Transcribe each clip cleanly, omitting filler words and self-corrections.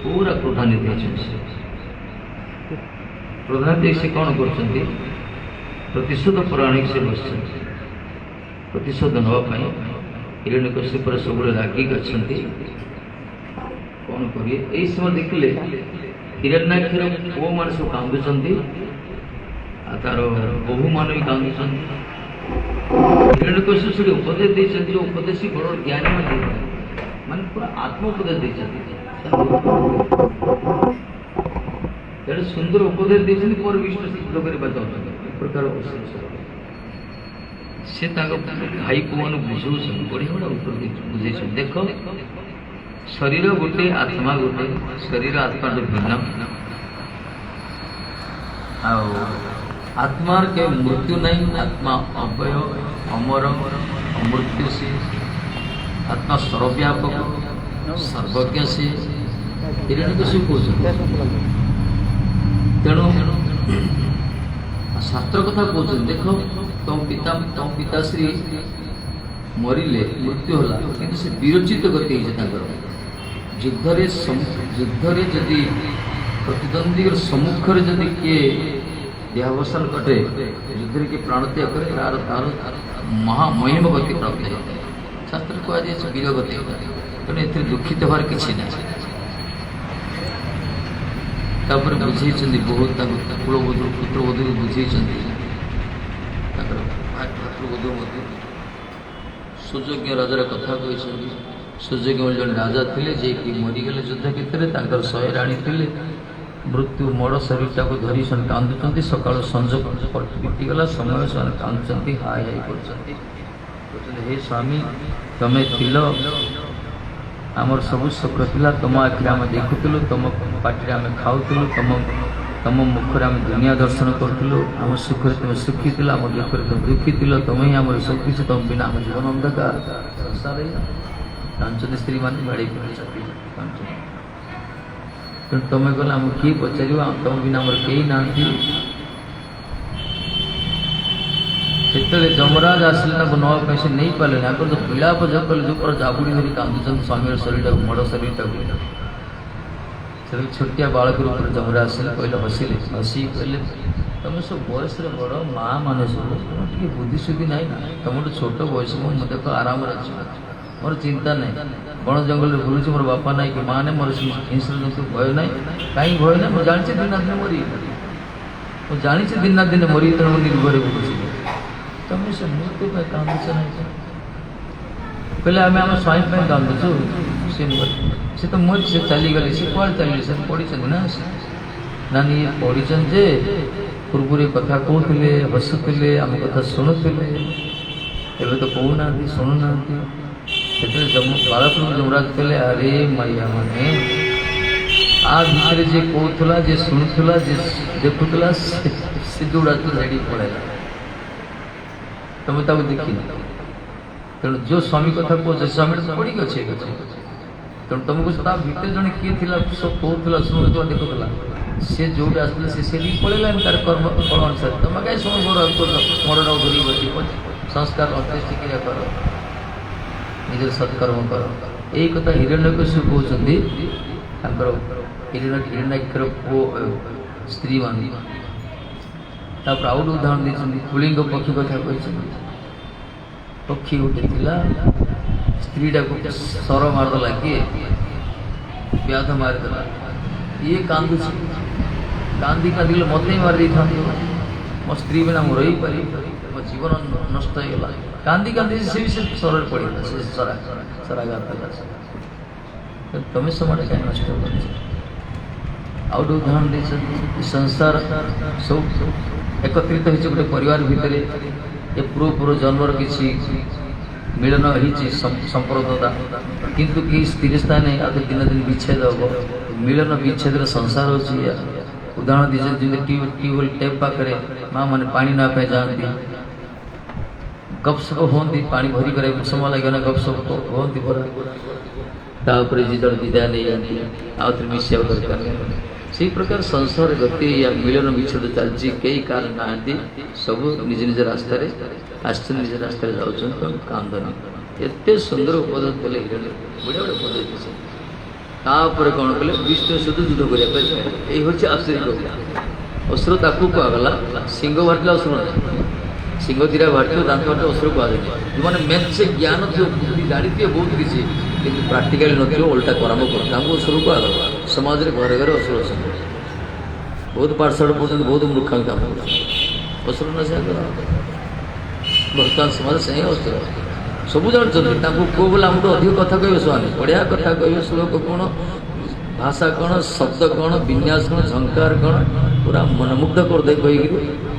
पूरा क्रोधान्वित क्रोधान्वित से कौन कर प्रतिशोध पराणिक से बस प्रतिशोध नापी हिरण्यकश्यप सब रागिक अच्छा कौन करिए यही समय देखिले हिरण्याक्षर पुओ मान सब कांदुंट तार बहु मान भी कांदुंट हिरण्यकश्यप से उपदेश देते जो उपदेश बड़ ज्ञानी मान पूरा आत्मोपदेश देते सुंदर उपदेश देते पर विष्णु सिद्ध करवा प्रकार से भाई पुआ बुझाऊँ बढ़िया बड़ा उत्तर बुझे देख शरीर गोटे आत्मा गोटे शरीर आत्मा तो भिन्न आत्मार के मृत्यु नहीं आत्मा अव्यय अमर अमृत्यु से आत्मा सर्वव्यापक सर्वज्ञ से हिरण्यकश्यप तेणु शास्त्र कथा कहते देख तुम पिताश्री मरिले मृत्यु होला किंतु से विरचित गति युद्धरे जदि प्रतिद्वंदी सम्मुखें जदि किए देहावसान घटे युद्ध किए प्राण त्याग करे तार तार महामहिम गति प्राप्त है शास्त्र कहुए वीर गति तेणु ए दुखित हबार किसी ना बुझे बहुत कुलबोध पुत्रबोध को बुझे भातृबोध सुयोग्य राजार कथा कही सुयोग्य जन राजा थे जे कि मरीगले युद्ध क्षेत्र में 100 राणी थे मृत्यु मड़ शरीर को धरी से कांदुंट सका संज बीतीगला समय से कांदुंट हाय हाय कर हे स्वामी तमें थिल आमर सब सुख था तुम आखिर आम देखुलु तुम पार्टी आम खाऊलु तुम मुखर आम दुनिया दर्शन करूँ आम सुख तुम सुखी थी आम दुख तुम दुखी थी तुम ही आम सब किसी तुम बिना आम जीवन अंधकार संसार कांचन स्त्री मान बाड़ी तेणु तुम्हें कहला आम किए पचार तुम बिना आम कई ना से जमराज आसिले नापी से नहीं पारे आगे जो विलाप जो कले जो पर जाबुड़ी धरी कांदुंट स्वामी शरीर मड़ शरीर से छोटिया बालक रूप जमराज आसिले कहले हसिले हसी कहले तुम सब बयस बड़ माँ मैंने सब टे बुद्धिशुद्धि ना तुम छोट बयस मुझे देख आराम अच्छी मोर चिंता ना बण जंगल बुलूँ मोर बापा ना कि माँ ने मोर हिंस्र जंतु भय ना कहीं भय ना मुझे जानी दिन दिन मरी मुझे जानी दिन दिन मरी तेणु निर्भर बुलूँ तुम से मृत्यु पर कांदुच ना पहले आम आम स्वामी पर कांदुचु सी तो मरी से चलीगले सी कौन चलिए से पढ़ी ना नानी ये पढ़ी जे पूर्व कथा कहते हसुले आम कथा शुणुले एवं तो कहूना शुणुना बालापुर जमराज कहले अरे मैया मैंने आ भितर जे कहला जे शुणुला जे देखुला से दौड़ा तो रेडी पड़ेगा तुम्हें ताको देखी तेणु जो स्वामी कथा कह स्वामी तो पड़ी अच्छे तेणु तुमको भितर जन किए सब कहला शुणुला देखुला सी जो आसते से पड़ेगा तार कर्म फल अनुसार तुम कहीं समय मरड़ा धरी बस संस्कार अंत्येष्टि क्रिया कर निज सत्कर्म कर यही कथा हिरण्यकश्यप कहते हिरण्याक्षर पुओ स्त्री मान तापर आउ गोटे उदाहरण देते पुलिंग पक्षी कथा कही पक्षी गोटे स्त्रीटा को सर मारदेला किए व्याध मारिदेला ये कांदुच कांदी कांदी मत ही मारी था मो स्त्री बिना मुझे रही पारि मो जीवन नष्ट होगा कांदी कांदी से भी से सर पड़ा से सराघात तुम्हें समय कहीं नष्ट कर आउ गोटे उदाहरण दे संसार सब एकत्रित हो गोटे परिवार भितर ये पूर्व जन्मर किसी मिलन हो संपर्कता किंतु कि स्थिर स्थान नहीं आगे दिन दिन विच्छेद हम मिलन विच्छेद संसार हो उदाहरण दीजिए ट्यूबवेल टेप पाखे माँ मैंने पानी नापे जाती गपसप होती पानी भरी कर समय लगे गपसप होती तापर जिदड़ विदाय नहीं जाती आउ थे मिसा दरकार से प्रकार संसार गति या मिलन विच्छेद चलती कई कारण ना सब निज निज रास्ता निज रास्ता जाऊँ कांदनी एत सुंदर उपदेश देते हिरण्य बढ़िया बढ़िया उपदेश तापर कौन कले विष्णु सहित युद्ध करने ये हूँ आश्चर्य असुर ताकू कहगला सिंह बाहर असुर सिंह दीटा बाहर दात बाहर असुर कहुए जो मैंने मेन से ज्ञान थी बुद्धि जानी थी बहुत किसी कि प्राक्टिकाली नथियो ओल्टा कर्म कर असुर कहगला समाज में घरे घरे असुर अच्छा बहुत पाठशाठ पढ़ते बहुत मूर्खा काम कर असुर ना से बर्तमान समाज से ही असुर सब जानते कौ बोले आम अधिक कथा कहे ସେମାନେ बढ़िया कथा कहे श्लोक कौन भाषा कौन शब्द कौन विन्यास कौन झंकार कौन पूरा मनमुग्ध करदे कहीकि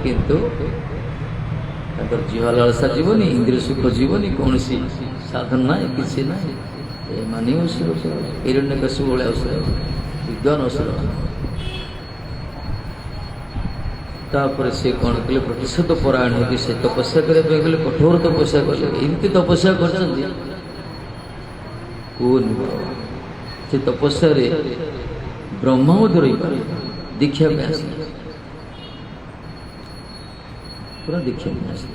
किंतु जीवा लालसा जीवनी इंद्रिय सुख जीवनी कौन सी साधन ना किसी ना मानी असुर हिरण्यकशिपु भाया असुर विद्वान असुर तापर से कौन कले प्रतिशत परायण होगी से तपस्या करने गले कठोर तपस्या कले एमती तपस्या कर तपस्या ब्रह्म रही दीक्षा में आस पूरा दीक्षा में आस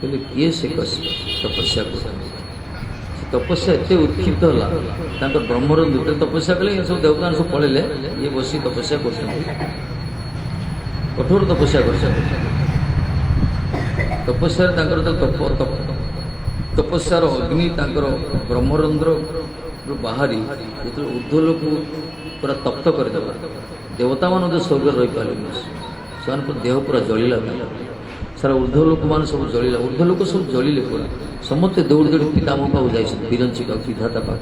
किए से तपस्या कर तपस्या एत उत्क्षिप्त है ब्रह्मरंध्र तपस्या कले सब देवता सब पड़े ये बस तपस्या कर कठोर तपस्या कर तपस्या तपस्यार अग्नि ब्रह्मरंध्र बाहरी जो ऊर्ध्वलोक पूरा तप्त करदे देवता मान स्वर्ग रही पारे से देह पूरा जलिला सारा ऊर्ध्वलोक मान सब जलिला ऊर्ध्वलोक सब जलिले पूरा समस्ते दौड़ दौड़ पितामह पाक जाए विरंची का विधाता पाक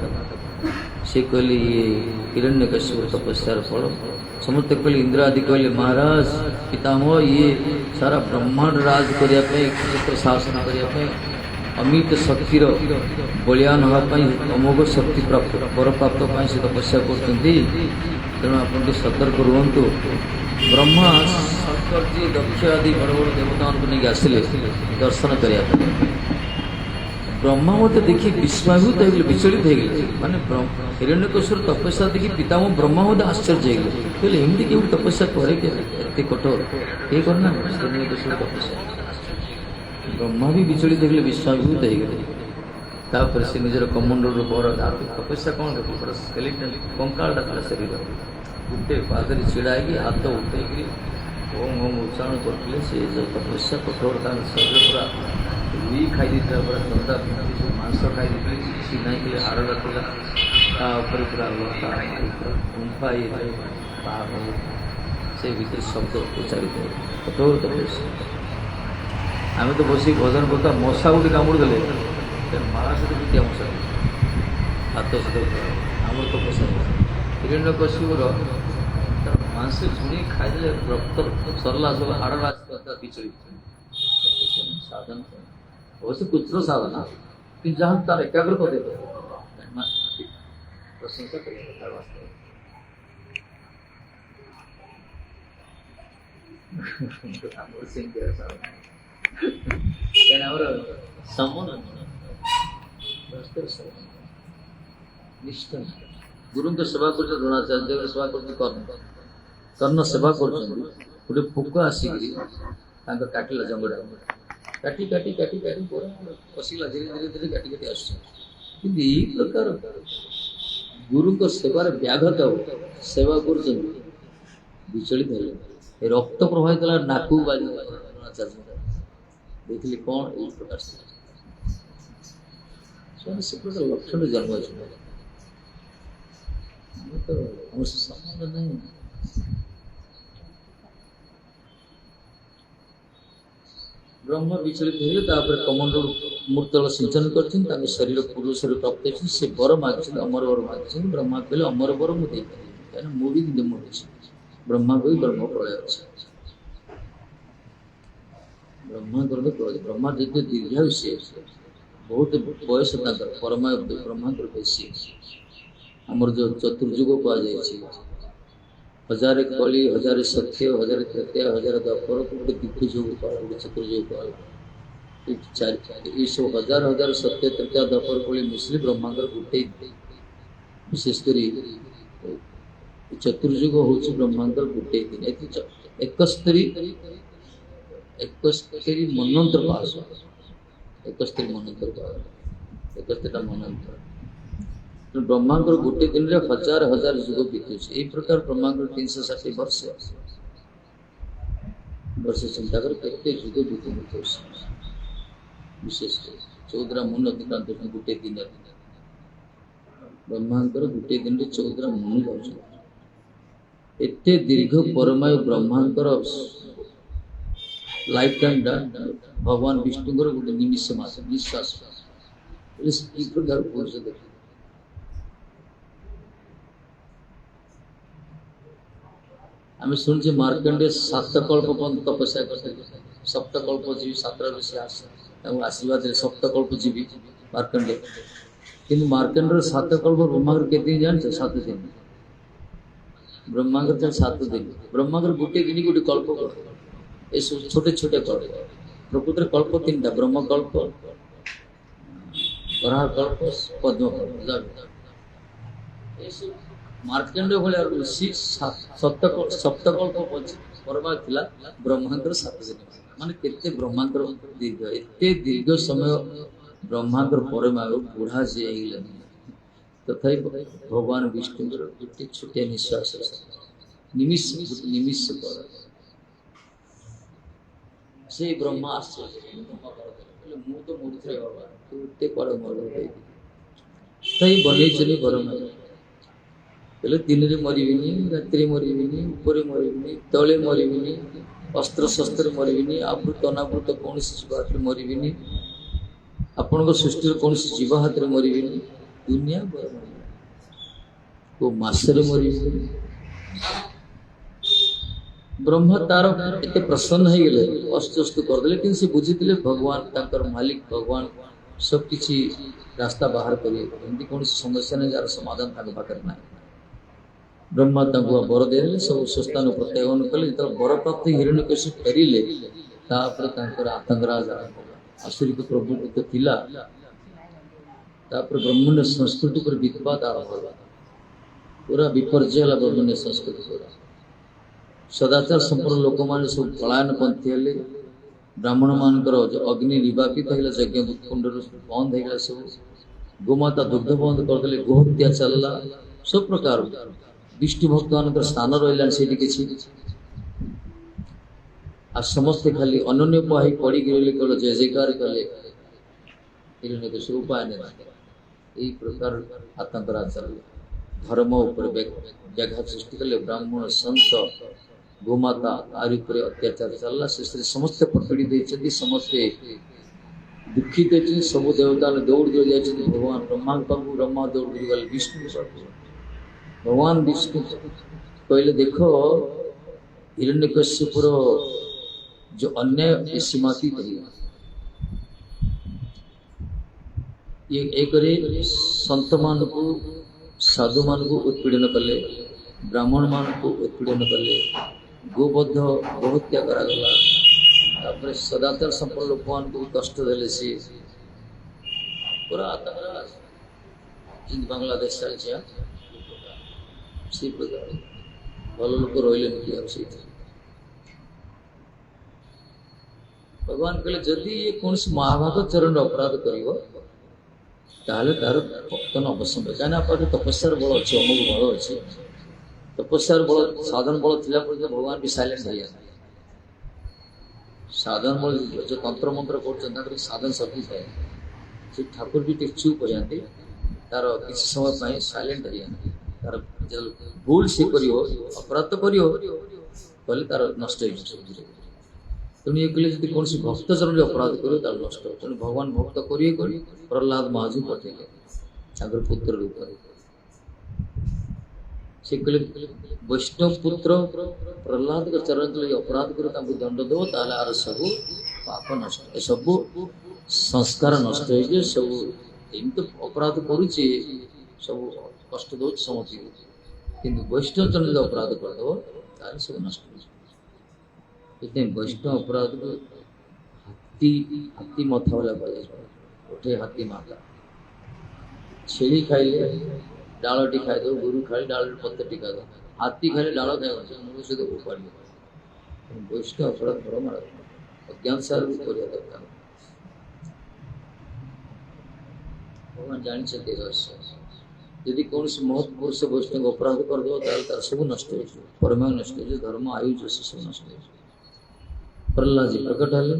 से कहले ये हिरण्यकशिप तपस्यार फल समस्ते कहले इंद्र आदि कहले महाराज पितामह ये सारा ब्रह्मांड राज करने क्षेत्र शासन करने अमित शक्तिर बलियान होगापी अमोघ शक्ति प्राप्त वर प्राप्त से तपस्या कर तेणु आप सतर्क रुहतु ब्रह्मा शंकर जी दक्ष आदि बड़ बड़ देवता को नहीं आसिले दर्शन करने ब्रह्मा मत देखी विस्माभूत हो विचलित हो गए माने हिरण्यकशिपुर तपस्या देखी पितामह ब्रह्मा मत आश्चर्य हो गए एमती क्यों तपस्या करे एत कठोर ये करना हिरण्यकशिपुर तपस्या ब्रह्मा भी विचलित हो गए विस्माभूत हो गए तापर से निजर कमंडल बर तपस्या कौन देखो स्केलेटन कंकालटा था शरीर गोटे पादे छिड़ा हाथ उठे ओम ओम उच्चारण करते से जो तपस्या कठोर शरीर पूरा रुई खाई पूरा चंदा सब मांस खाई किसी ना हाड़ रखा पूरा लता गुंफा ये से भीतर शब्द उच्चारित कठोर तपस्या आम तो बस भजन करता मशा गोटे कामुड़ देले मारा सहित पिटिया मशा हाथ सहित आम तपस्या हिरण्यकशिपुर मांस छुणी खाई रक्त सरला सब हाड़ पिछड़ी साधन अवश्य कुछ साधना कि जहाँ तार एकाग्र कर प्रशंसा निष्ठा गुरु सेवा कर द्रोणाचार्य सेवा कर कर्ण सेवा कर गोटे पोक आसिक काटिला जंगड़ा काटी काटी काटी काटी पशिला धीरे धीरे धीरे काटी काटी आस प्रकार गुरु को सेवार व्याघात सेवा कर विचलित है रक्त प्रभावित नाकू बाजी देखिए कौन ये प्रकार से प्रकार लक्षण जन्म तो संबंध नहीं ब्रह्म विचलित होकर कमंडल मूर्तल सिंचन कर शरीर पूर्व शरीर प्राप्त से वर मांग अमर वर मांग ब्रह्मा कहले अमर वर मुझे कहीं मुझे मुझे ब्रह्मा को ब्रह्म प्रलय अच्छे ब्रह्मा प्रलय ब्रह्मा जितने दीर्घायुष्य बहुत बयस परमा ब्रह्मा बेसी आमर जो चतुर्युग कहुई हजारे कली हजारे सत्य हजारे तृतीय हजार द्वापर गोटे दिग्युग गोटे चतुर्युग ये सब हजार हजार सत्य तृतीय द्वापर कली मिश्री ब्रह्मांडर गोटे विशेषकर चतुर्युग हूँ ब्रह्मांडर गोटे दिन एकस्तरी मनंतर पास एकस्तरी मनंतर एकस्तरीटा मनंतर ब्रह्मा गोटे दिन में हजार हजार युग बीतुचे यही प्रकार ब्रह्मा 360 वर्ष वर्ष चिंता कर केते युग बीतु विशेष 14 मुन अधिकांत गोटे दिन ब्रह्मा गोटे दिन में 14 मुन जाऊँ एते दीर्घ परमायु ब्रह्मांकर लाइफ टाइम भगवान विष्णु गोटे निमिष मास निश्वास प्रकार पुरुष देख आम शुणे मार्कंडे 7 कल्प पर्यंत तपस्या कर 7 कल्प जीवी 7 ऋषि आशीर्वाद 7 कल्प जीवी मार्कंडे कि मार्कंडे 7 कल्प ब्रह्मांकर के दिन जान 7 दिन ब्रह्मांकर 7 दिन ब्रह्मांकर गोटे दिन गोटे कल्प ये सब छोटे छोटे कल्प प्रकृति कल्प 3टा ब्रह्म कल्प वराह कल्प पद्म कल्प मार्कंड भाया ऋषि सप्तकल्प परमा थिला ब्रह्मांकर 7 दिन माने केते ब्रह्मांकर दीर्घ एते दीर्घ समय ब्रह्मांकर परमायु बुढ़ा से तथापि भगवान विष्णु गोटे छोटिया निश्वास निमिष निमिष पर से ब्रह्मा आश्चर्य मु तो मूर्खे बाबा तू एते कड़े मर तई बने चली परमायु पहले दिन में मरबिनी रात्रि मरबिनी ऊपर मरबिनी तले मरबिनी अस्त्र शस्त्र मरबिनी आवृत अनावृत कौन जीव हाथ में मरबिनी आपण सृष्टि कौन जीव हाथ में मरबिनी दुनिया को मासरे मरबिनी ब्रह्म तार एत प्रसन्न हो गले अस्तस्त करदे कि बुझी भगवान ताकर मालिक भगवान सब किसी रास्ता बाहर करेंगे एमती कौन समस्या नहीं जार समाधान पाखे ना ब्रह्मा वर दे सब स्वस्थान प्रत्यागमन कले जो वर प्राप्त हिरण्यकशिपु फेरिले आतंकराज आसुरिक प्रभुत्व थिला ब्रह्मण्य संस्कृति पर विवाद आरंभ है पूरा विपर्जय है ब्रह्मण्य संस्कृति पूरा सदाचार संपूर्ण लोक मैंने सब पलायन पंथी हेले ब्राह्मण मानकर अग्नि निर्वापित है यज्ञ कुंड बंद हो सब गोमाता दुग्ध बंद करदे गोहत्या चलला सब प्रकार विष्णु भक्त मान स्थान रहा किसी आ समस्ते खाली अनन्य पाई पड़ी गले केवल जय जयकार कले हिरण्यकशिपु उपाय नहीं यही प्रकार आतंकराज चल धर्म उपर व्याघात सृष्टि कले ब्राह्मण संत गोमाता आर अत्याचार चलला से समस्ते पकड़ी समस्ते दुखित होती सब देवता ने दौड़ दौड़ जाए भगवान ब्रह्मा पाखु ब्रह्मा दौड़ दौड़ गले विष्णु भगवान विष्णु कहले देखो हिरण्यकशिपुर जो अन्याय सीमातीत है ये एक संत मान को साधु मान को उत्पीड़न कले ब्राह्मण मान को उत्पीड़न कले गोबद्ध गोहत्या करागला सदाचार संपन्न लोक मान को कष्ट देले सी पूरा आतंकराज जिन बांग्लादेश चलছে से प्रकार भल लोक रही से भगवान कहले जदि ये कौन महाभारत चरण अपराध कर तार पतन अवश्य कहीं आप तपस्यार बल अच्छे अमुक बल अच्छे तपस्यार बल साधन बल थी भगवान भी साइलेंट हो जाए साधन बल जो तंत्र मंत्र कर साधन सर्विस है से ठाकुर भी चुप हो जाते तार किसी समय साइलेंट हो जाए तार भूल से कर अपराध तो कर तार नष्ट तेणु ये कहले जी कौन भक्त चरण अपराध कर नष्ट तेणु भगवान भक्त करिए प्रहलाद महाजू पठेले पुत्र रूप से कहले वैष्णव पुत्र प्रहलाद के चरण अपराध कर दंड दो ताले आर सब पाप नष्ट सब संस्कार नष्ट हो सब एमती अपराध करुचे सब कष्ट दो समझ कि वैष्णव चरण अपराध करदेव ताले सब नष्ट इतने वैष्णव अपराध को हाथी मथा वाला उठे हाथी माथा छेली खाइले डालटी खाईद गुरु खाई डाल पत्ते टिका दो हाथी खाइले डाल खाई मनुष्य तो उपाड़ी वैष्णव अपराध बड़ मार अज्ञान सार दरकार भगवान जानी रहस्य यदि कौन महत् पुरुष वैष्णव अपराध करदे तार सब नष्ट हो परमेय नष्ट हो धर्म आयुष से सब नष्ट हो प्रहलाद जी प्रकट हेले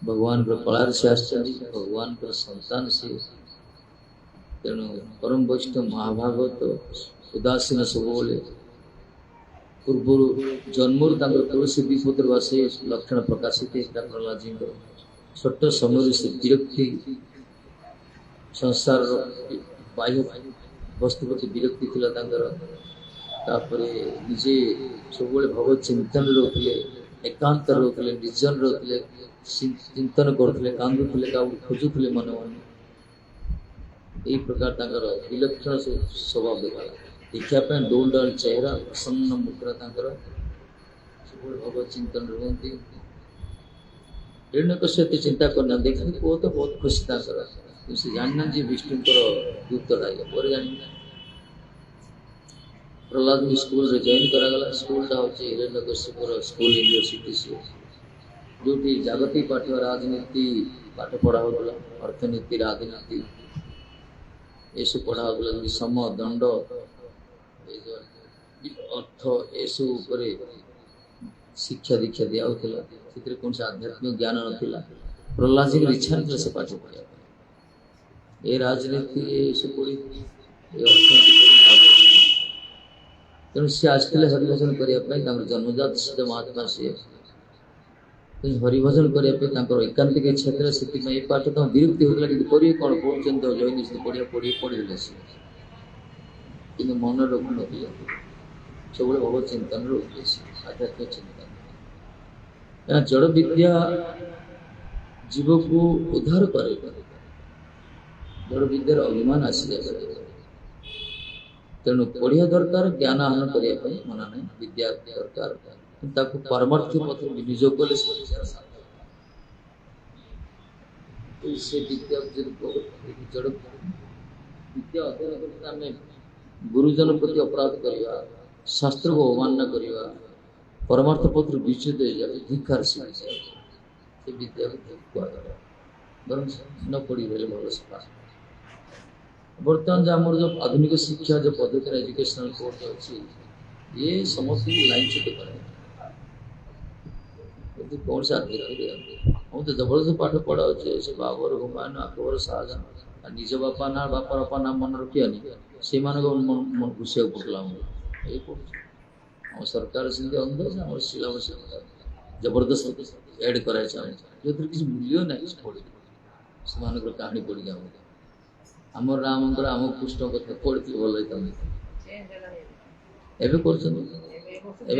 भगवान कलार से भगवान संतान से तेणु परम वैष्णव महाभागवत उदासीन सब पूर्व जन्मर तुलसी विपत्र बासे लक्षण प्रकाशित प्रहलाद जी छोट समय से विरक्ति संसार बाह्य वस्तु प्रति विरक्ति थी निजे सब भगवत चिंतन रोते एकांत रोते निर्जन रोते चिंतन करते कांदुले खोजुले मन मन यही प्रकार विलक्षण स्वभाव देखा देखापी डोलडाल चेहरा प्रसन्न मुद्रा सब भगवत चिंतन रुहति हिरण्यकश्यप चिंता करना देखा पुओ तो बहुत खुशी से जानना जी विष्णुकर दूतरा पर जान प्रहलाद में स्कूल रे जॉइन करागला स्कूल टा होचे हिरण्यकश्यपर स्कूल यूनिवर्सिटी से जो जागतिक पाठ राजनीति पाठ पढ़ा होगा अर्थनीति राजनीति ये सब पढ़ा होगा सम दंड अर्थ ये सब शिक्षा दीक्षा दिया कौन से आध्यात्मिक ज्ञान नाला प्रहलाद जी इच्छा नहीं से पाठ पढ़ा ये राजनीति तेणु सी आजकल हरिभजन करने जन्मजात सिद्ध महात्मा सी हरिभजन करने एकांतिक इच्छा थी से पाठ तो विरक्ति होता कि करेंगे कौन पढ़ुंत जैन पढ़िया पढ़े सी कि मन रखु न सब भगवत चिंतन रोके आध्यात्मिक चिंतन जड़ विद्या जीव को उद्धार करे जड़ विद्यार अभिमान आसी जाए तेणु पढ़िया दरकार ज्ञान आहन करने मना नहीं विद्या दरकार पारमार्थ पथ विनियोग कले से विद्या जड़ विद्या अध्ययन गुरुजन प्रति अपराध करवा शास्त्र को अवमानना करवा परमार्थ पत्र विच्युत हो जाए धिक्कार से विद्या बर न पढ़ी गले भल से बर्तमान जो आम जो आधुनिक शिक्षा जो पद्धति एजुकेशनल कोर्स अच्छी ये समस्त लाइनच्युत करे कौन से हम तो जबरदस्त पाठ पढ़ा से बाबर हुमायूं अकबर शाहजहां निज बापा ना बापार बापा ना मन रखियानी से मन घुषा पड़ला ये पढ़ सरकार से अंध आम सिलेबस जबरदस्त एड कराए जो किसी मूल्य ना पढ़ से कहानी पढ़ी आम राम आम कृष्ण कथा पढ़ी भल होता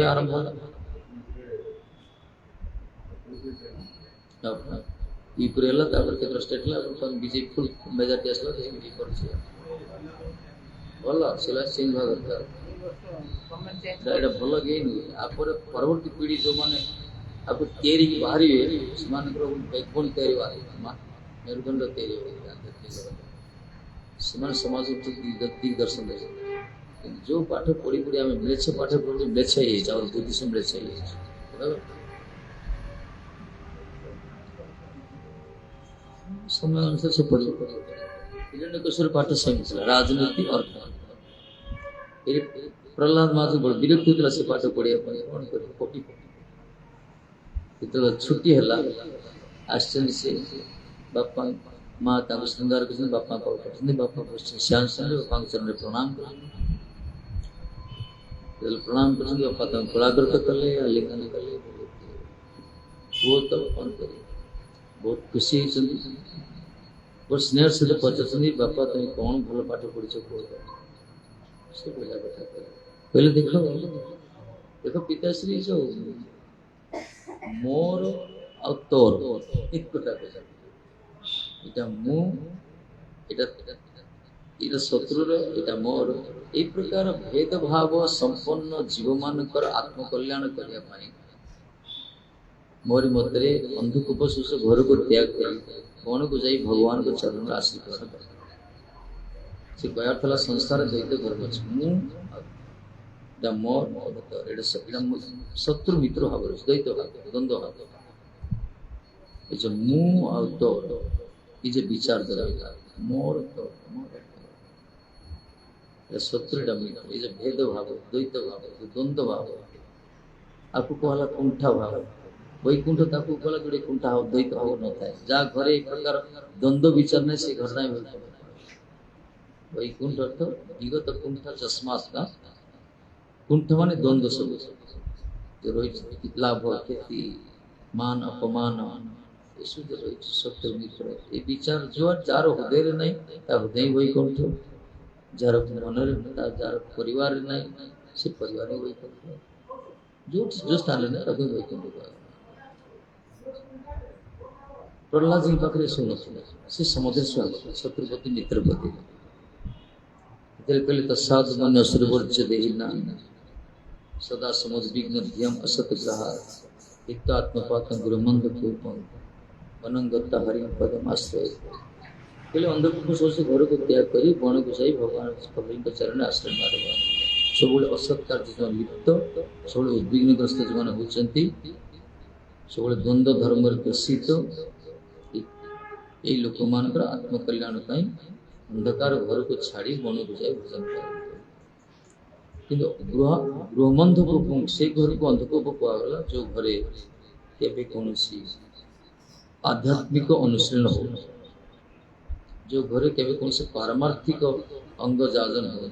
आरंभ स्टेट बीजेपी फुल मेजॉरिटी आसला भल सिलेबस चेंज हुआ दरकार भल गेन परवर्ती पीढ़ी जो मैंने आपको तैयारी बाहर बैकबोन तैयारी मेरुदंड तैयारी समाज दिग्दर्शन दे जो पाठ पढ़ी पढ़ी आम मिलेच्छ पाठ पढ़ी मिलेच्छ बुद्धि से मिलेच्छ समय अनुसार से पढ़ी हिरण्यकश्यप पाठ सेम राजनीति अर्थ प्रहलाद महाराज बड़ विरक्त होता से पाठ पढ़िया कौन कर छुट्टी है आश्चर्य से बापा माँ श्रृंगार कर बापा बापा श्याम चंद्र बापा चरण प्रणाम कर प्रणाम कर बापा तुम कलाकृत कले आलिंगन कले वो तब कौन करे बहुत खुशी होती स्नेह सहित पचार बापा तुम कौन भल पाठ पढ़ी कह से बोला कथा पहले देख पिताश्री जो मोर आ तोर एक कथा এটা মু এটা শত্রুর এটা মোর এই প্রকার भेदभाव संपन्न जीव मानकर आत्मकल्याण करने मोरी मतरे अंधकूप सुष घर को त्याग कर कौन को जाई भगवान को चरण आशीर्वाद कर से कहर थला संसार दैत्य धर्म मु मोर शत्रु मित्र भाव दैत्य भाव द्वंद्व भाव जो मु आ तो ये विचार करा मोर तो शत्रुटा मित्र ये भेद भाव द्वैत भाव द्वंद्व भाव आपको कहला कुंठा भाव वैकुंठ ताकू कहला जोड़े कुंठा भाव द्वैत भाव न थाए जहाँ घरे एक प्रकार द्वंद्व विचार नहीं से घर ना वैकुंठ अर्थ विगत कुंठा चश्मास का कुंठ माने द्वंद्व सब जो रही लाभ ख्याति मान अपमान सत्य मित्र ये विचार जो जार हृदय नहीं हृदय वैकुंठ जार मन जार परिवार नहीं से परिवार वैकुंठ जो जो स्थान ना तभी वैकुंठ प्रहलाद जी पाखे सुन से समुद्र शत्रुपति मित्रपति कहले तस्साद मन असुरवर्ज देहिना सदा समुद्विग्न ध्यम असत ग्रहार हितात्मपातं गुरुमंद पूर्वं वनंगता हरिम पदम आश्रय कहले अंधकूप सोच घर को त्याग करी वन को जाई भगवान कबीर के चरण आश्रय मारवा सब असत कार्य जो लिप्त सब उद्विग्नग्रस्त जो माने होचंती सब द्वंद्व धर्म ग्रसित ये लोक मान आत्मकल्याण अंधकार घर को छाड़ी वन को जाए भजन कर गृहबंधक से घर को अंधकूप कहगला जो घरे केबे कौन आध्यात्मिक अनुशीलन हो जो घरे केबे कौन पारमार्थिक अंग जाजन हो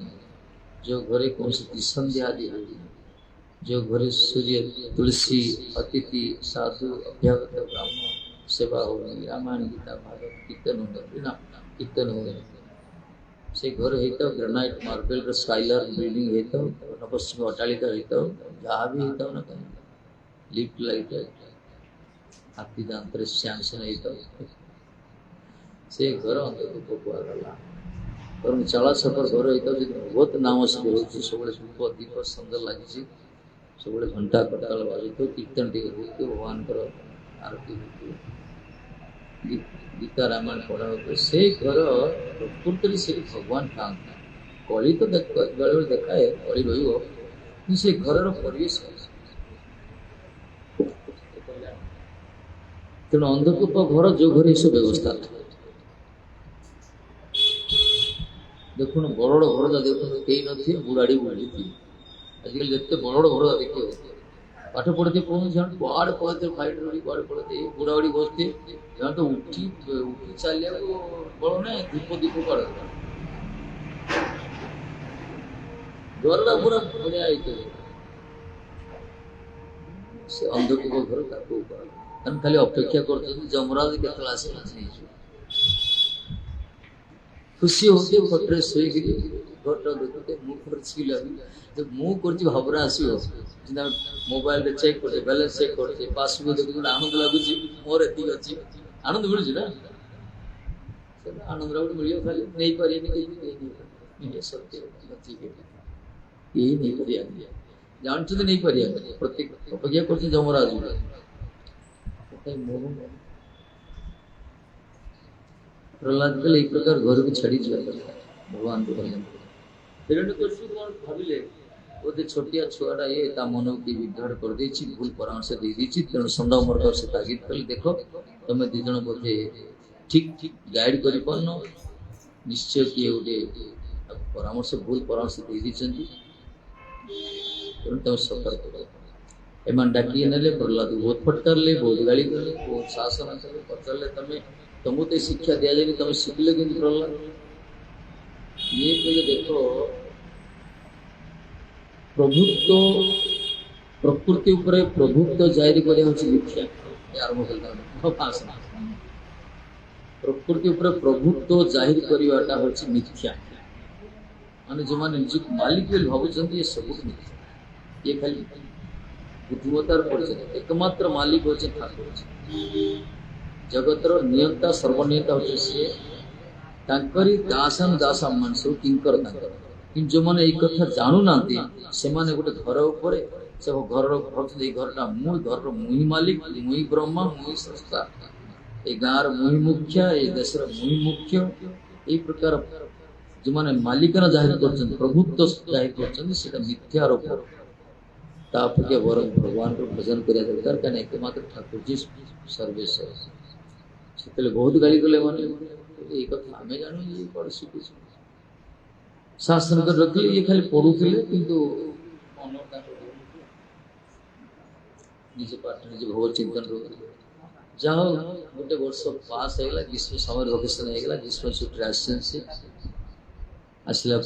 जो घरे कौन त्रिसंध्या आदि हो जो घरे सूर्य तुलसी अतिथि साधु अभ्यागत ब्राह्मण सेवा हो रामायण गीता भागवत कीर्तन हो से घर होता ग्रेनाइट मार्बल स्काइलर बिल्डिंग होता पश्चिम अट्टालिका होता जहाँ भी होता ना कहीं लिफ्ट लाइट हाथी दांत सैंक्शन होता से घर अंधकूप कहगला और चाला छपर घर होता बहुत नाम से सब धूप दीप सुंदर लगी सब घंटा कटाल बाजु कीर्तन टे भगवान आरती होती गीता रामायण पढ़ा हो से घर प्रकृति से भगवान था कली तो बेले देखा है कली रही से घर परिवेश तेणु अंधकूप घर जो घर ये सब व्यवस्था था देखो बड़ घर देखो कई नी बुढ़ाड़ी बुढ़ी थी आजकल जिते बड़ घर देखिए पाठ पढ़ते कौन कुआड़े पढ़ते फाइट रही कुआड़े पढ़ते बुढ़ा बुढ़ी बसते जहाँ तो उठी उठी चलिए बड़ ना दीप दीप पड़े घरटा पूरा बढ़िया से अंधकूप घर खाली अपेक्षा कर जमराज के आसे खुशी होते खटे शोक घरटा देखते मुझे छिल जब मुझे कर भावना आसो मोबाइल चेक करते बैलेंस चेक करते पासबुक देखते आनंद लगुच मोर एति अच्छी आनंद मिलूँ ना आनंद मिल खाली नहीं पारे सत्य यही नहीं पार जानते नहीं पार प्रत्येक अपेक्षा कर जमराज प्रहलाद कल एक प्रकार घर को छाड़ी भगवान को हिरण्यकशिपु कौन भाविले बोधे छोटिया छुआटा ये मन की विघाड़ कर भूल परामर्श दे तेणु षंड मर्ग से तागिद कले देख तुम दिज बोधे ठीक ठीक गाइड कर निश्चय किए गोटे परामर्श भूल परामर्श दे तेणु तुम सतर्क एम डाक ने प्रहलाद बहुत फटकारले बहुत गाड़ी कले बहुत शासन कले पचारे तुम्हें तुमको तो शिक्षा दि जाए तुम शिखले कि प्रहलाद ये कहले देखो प्रभुत्व प्रकृति उपरे प्रभुत्व जारी कर मिथ्या आरंभ कर प्रकृति उपरे प्रभुत्व जाहिर करवाटा हूँ मिथ्या माने जो मैंने निज मालिक भावुं ये सब मिथ्या ये खाली बुद्धिमतार परिचय एकमात्र मालिक हूँ ठाकुर जगतर नियंता सर्वनियंता हूँ सी तांकरी दासन दासा मान सब किंकर कि जो मैंने एक कथा जानू ना से माने गोटे घर उपर से घर भाई घरटा मु घर मुही मालिक मुही ब्रह्मा मुही स्रष्टा ये गाँव मुही मुख्य ये देशर मुही मुख्य ये प्रकार जो मैंने मालिकाना जाहिर कर प्रभुत्व जाहिर कर मिथ्यारोप तापके वर भगवान को भजन करिया दरकार कहीं एकमात्र ठाकुर जी सर्वेश्वर से बहुत गाड़ी कले मैंने ये कथा आम जानू ये कौन शिखु शासन कर रखिले ये खाली पढ़ुले किंतु निजे पाठ निजे भगवत चिंतन जहाँ गोटे वर्ष पास होगा ग्रीष्म समर भकेशन होगा ग्रीष्म छुट्टी आसला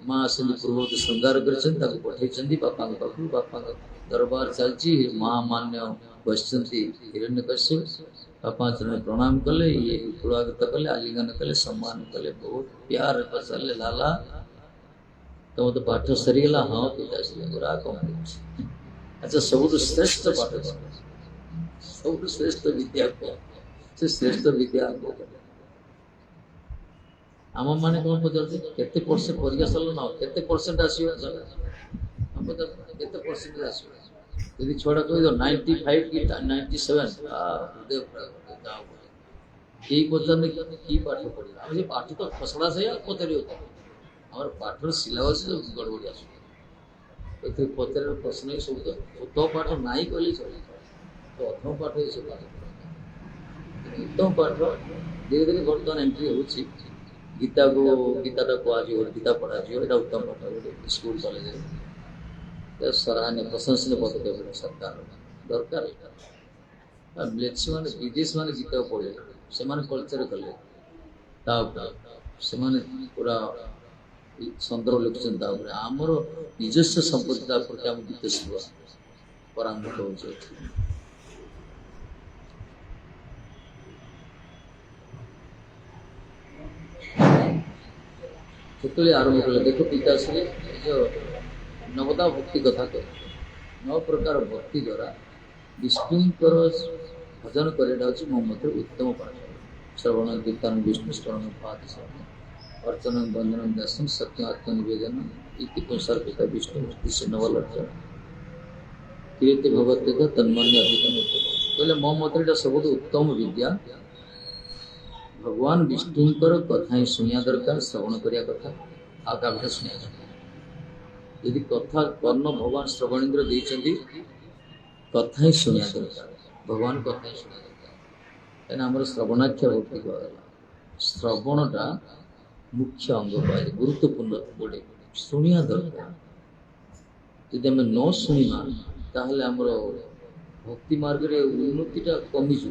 माँ आसती पूर्वत श्रृंगार कर पठे बापा पाख बापा दरबार चलती महामान्य बस हिरण्यकश्यप बापा चरण प्रणाम कले ये पुरागत कले आलिंगन कले सम्मान कले बहुत प्यार पचारे लाला तुम तो पाठ सरीगला हाँ पिताश्री पूरा कम अच्छा सब श्रेष्ठ पाठ सब श्रेष्ठ विद्या से श्रेष्ठ विद्या आम मैंने कौन पचार केते परसेंट परीक्षा सरल ना केते परसेंट आसो केते परसेंट आसो यदि छुआ कह 95 कि 97 यही पचारे कि पाठ पढ़ा पाठ तो खसड़ा से पचार आम पाठ सिलेबस गड़बड़ी आस पचार प्रश्न सब तो पाठ नाई कहले चले तो अधम पाठ ये सब उत्तम पाठ धीरे धीरे बर्तमान एंट्री हो गीता को गीता कह गीता पढ़ा यहाँ उत्तम पाठ गोटे स्कूल कॉलेज सराहनीय प्रशंसनीय पदक्षेप सरकार दरकार म्लेच्छ मैंने विदेश मैंने गीता पढ़े से कल्चर कले से पूरा संदर्भ लिखुन आमर निजस्व संपत्ति प्रति आम गीत परामर्श हो से आरंभ कले देख पिताश्री जो नवदा भक्ति कथा कह 9 प्रकार भक्ति द्वारा विष्णुकर भजन करने मो मत उत्तम पाठ श्रवण कीर्तन विष्णु स्मरण पाद श्रवण अर्चन बंदन दर्शन सत्य आत्मनिवेदन इति पुंसर्पित विष्णु मूर्ति से नवलक्षण कीर्ति भगवत तन्मन्य अधिकम कहले मो मत सब उत्तम विद्या भगवान विष्णुकर कथा ही शुणिया दरकार श्रवण करिया कथा आगे शुणिया दरकार यदि कथा कर्ण भगवान श्रवण इंद्र देइछन्ति कथा ही शुणिया दरकार भगवान कथा ही शुणिया दरकार कहीं आम श्रवणाख्य भक्ति कहला श्रवणटा मुख्य अंग पाए गुरुत्वपूर्ण गोटे शुणिया दरकार यदि आम न शुणा ताहले आमर भक्ति मार्ग रे उन्नतिटा कमिज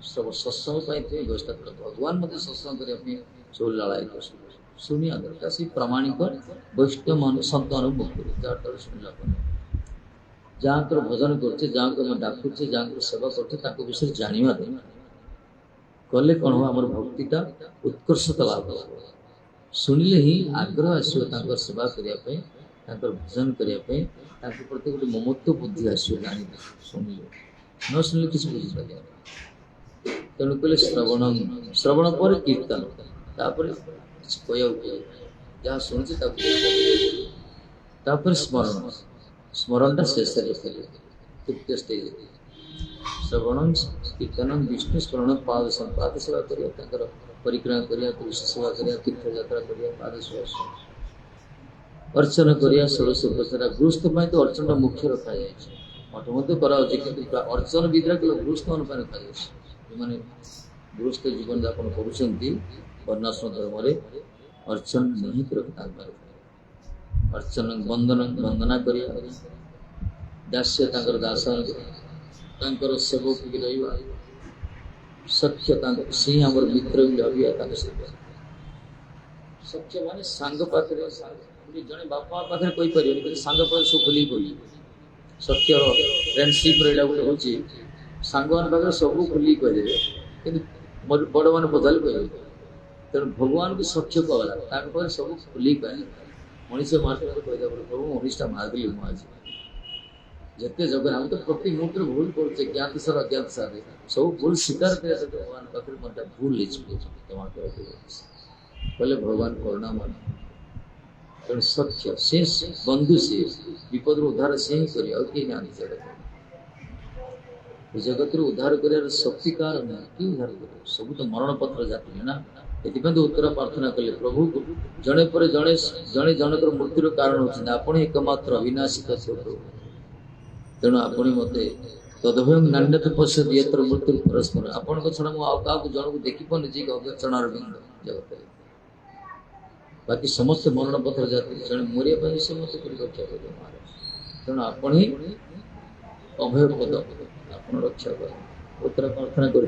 सब सत्संग व्यवस्था कर भगवान मत सत्संग करने सब लड़ाई शुणिया दरकार से प्रामाणिक वैष्णव मान संत मुक्त जहाँ शुणला जहाँ कर भजन करते जहाँ को डाकुचे जहाँ को सेवा करते विषय जाना कले कौन हो आम भक्तिटा उत्कर्षता लाभ शुणिले ही आग्रह आसो सेवा करने भजन करने प्रति गोटे ममत्व बुद्धि आसो जान शुणिले न शुणिले किसी बुझीपारे तेणु कहले श्रवण श्रवण पर कीर्तन जहाँ शुणुचे स्मरण स्मरणटा शेष तृतीय स्टेज श्रवण कीर्तन विष्णु स्मरण पाद पाद सेवा कर परिक्रमा कर पुरुष सेवा कर तीर्थ यात्रा कर पाद सेवा अर्चन कर षोड़श उपचार गृहस्थ तो अर्चन मुख्य रखा जाए मठ मध्य कर अर्चन विद्या केवल गृहस्थ मान रखा जाए मैंने गृहस्थ जीवन यापन करनाश्रम धर्म अर्चन निहित रखता अर्चन बंदन वंदना कर दास्य दासन सेवक रहा सख्य से आम मित्र भाव सख्य मान सांग पाखे जड़े बापा पाखे कही पारे सांग पाखे सब खोल कही सख्य फ्रेंडशिप रहा गोटे हूँ सांग मान पाखे सब खोल कहीदे कि बड़ मैंने पचारे कहे तेणु भगवान को सख्य कहला सब खोल कहे मनीष मार्ग कहीदा प्रभु मनीषा मारदेली मुझे जिते जगह आम तो प्रति मुहूर्त भूल करे ज्ञात सार अज्ञात सार सब भूल स्वीकार कर भगवान पाखे मतलब भूल कहले भगवान करुणा मान तेणु सख्य से बंधु से विपद उद्धार से ही कर जगत उद्धार कर शक्ति कार ना कि उद्धार कर सब तो मरण पत्र जाति ना ये तो उत्तर प्रार्थना कले प्रभु जड़े पर जड़े जड़े जनक मृत्युर कारण होती आपण एकमात्र अविनाशी प्रभु तेणु आपणी मत तदभय नान्यत पश्य दिएतर मृत्यु परस्पर आपण छड़ा मुझे क्या जन को देखी पाने जी अगचणार बिंद जगत बाकी समस्त मरण पत्र जाती जन मरिया से मत रक्षा कर महाराज तेणु आपण ही अभय पद आप रक्षा कर उत्तर प्रार्थना कर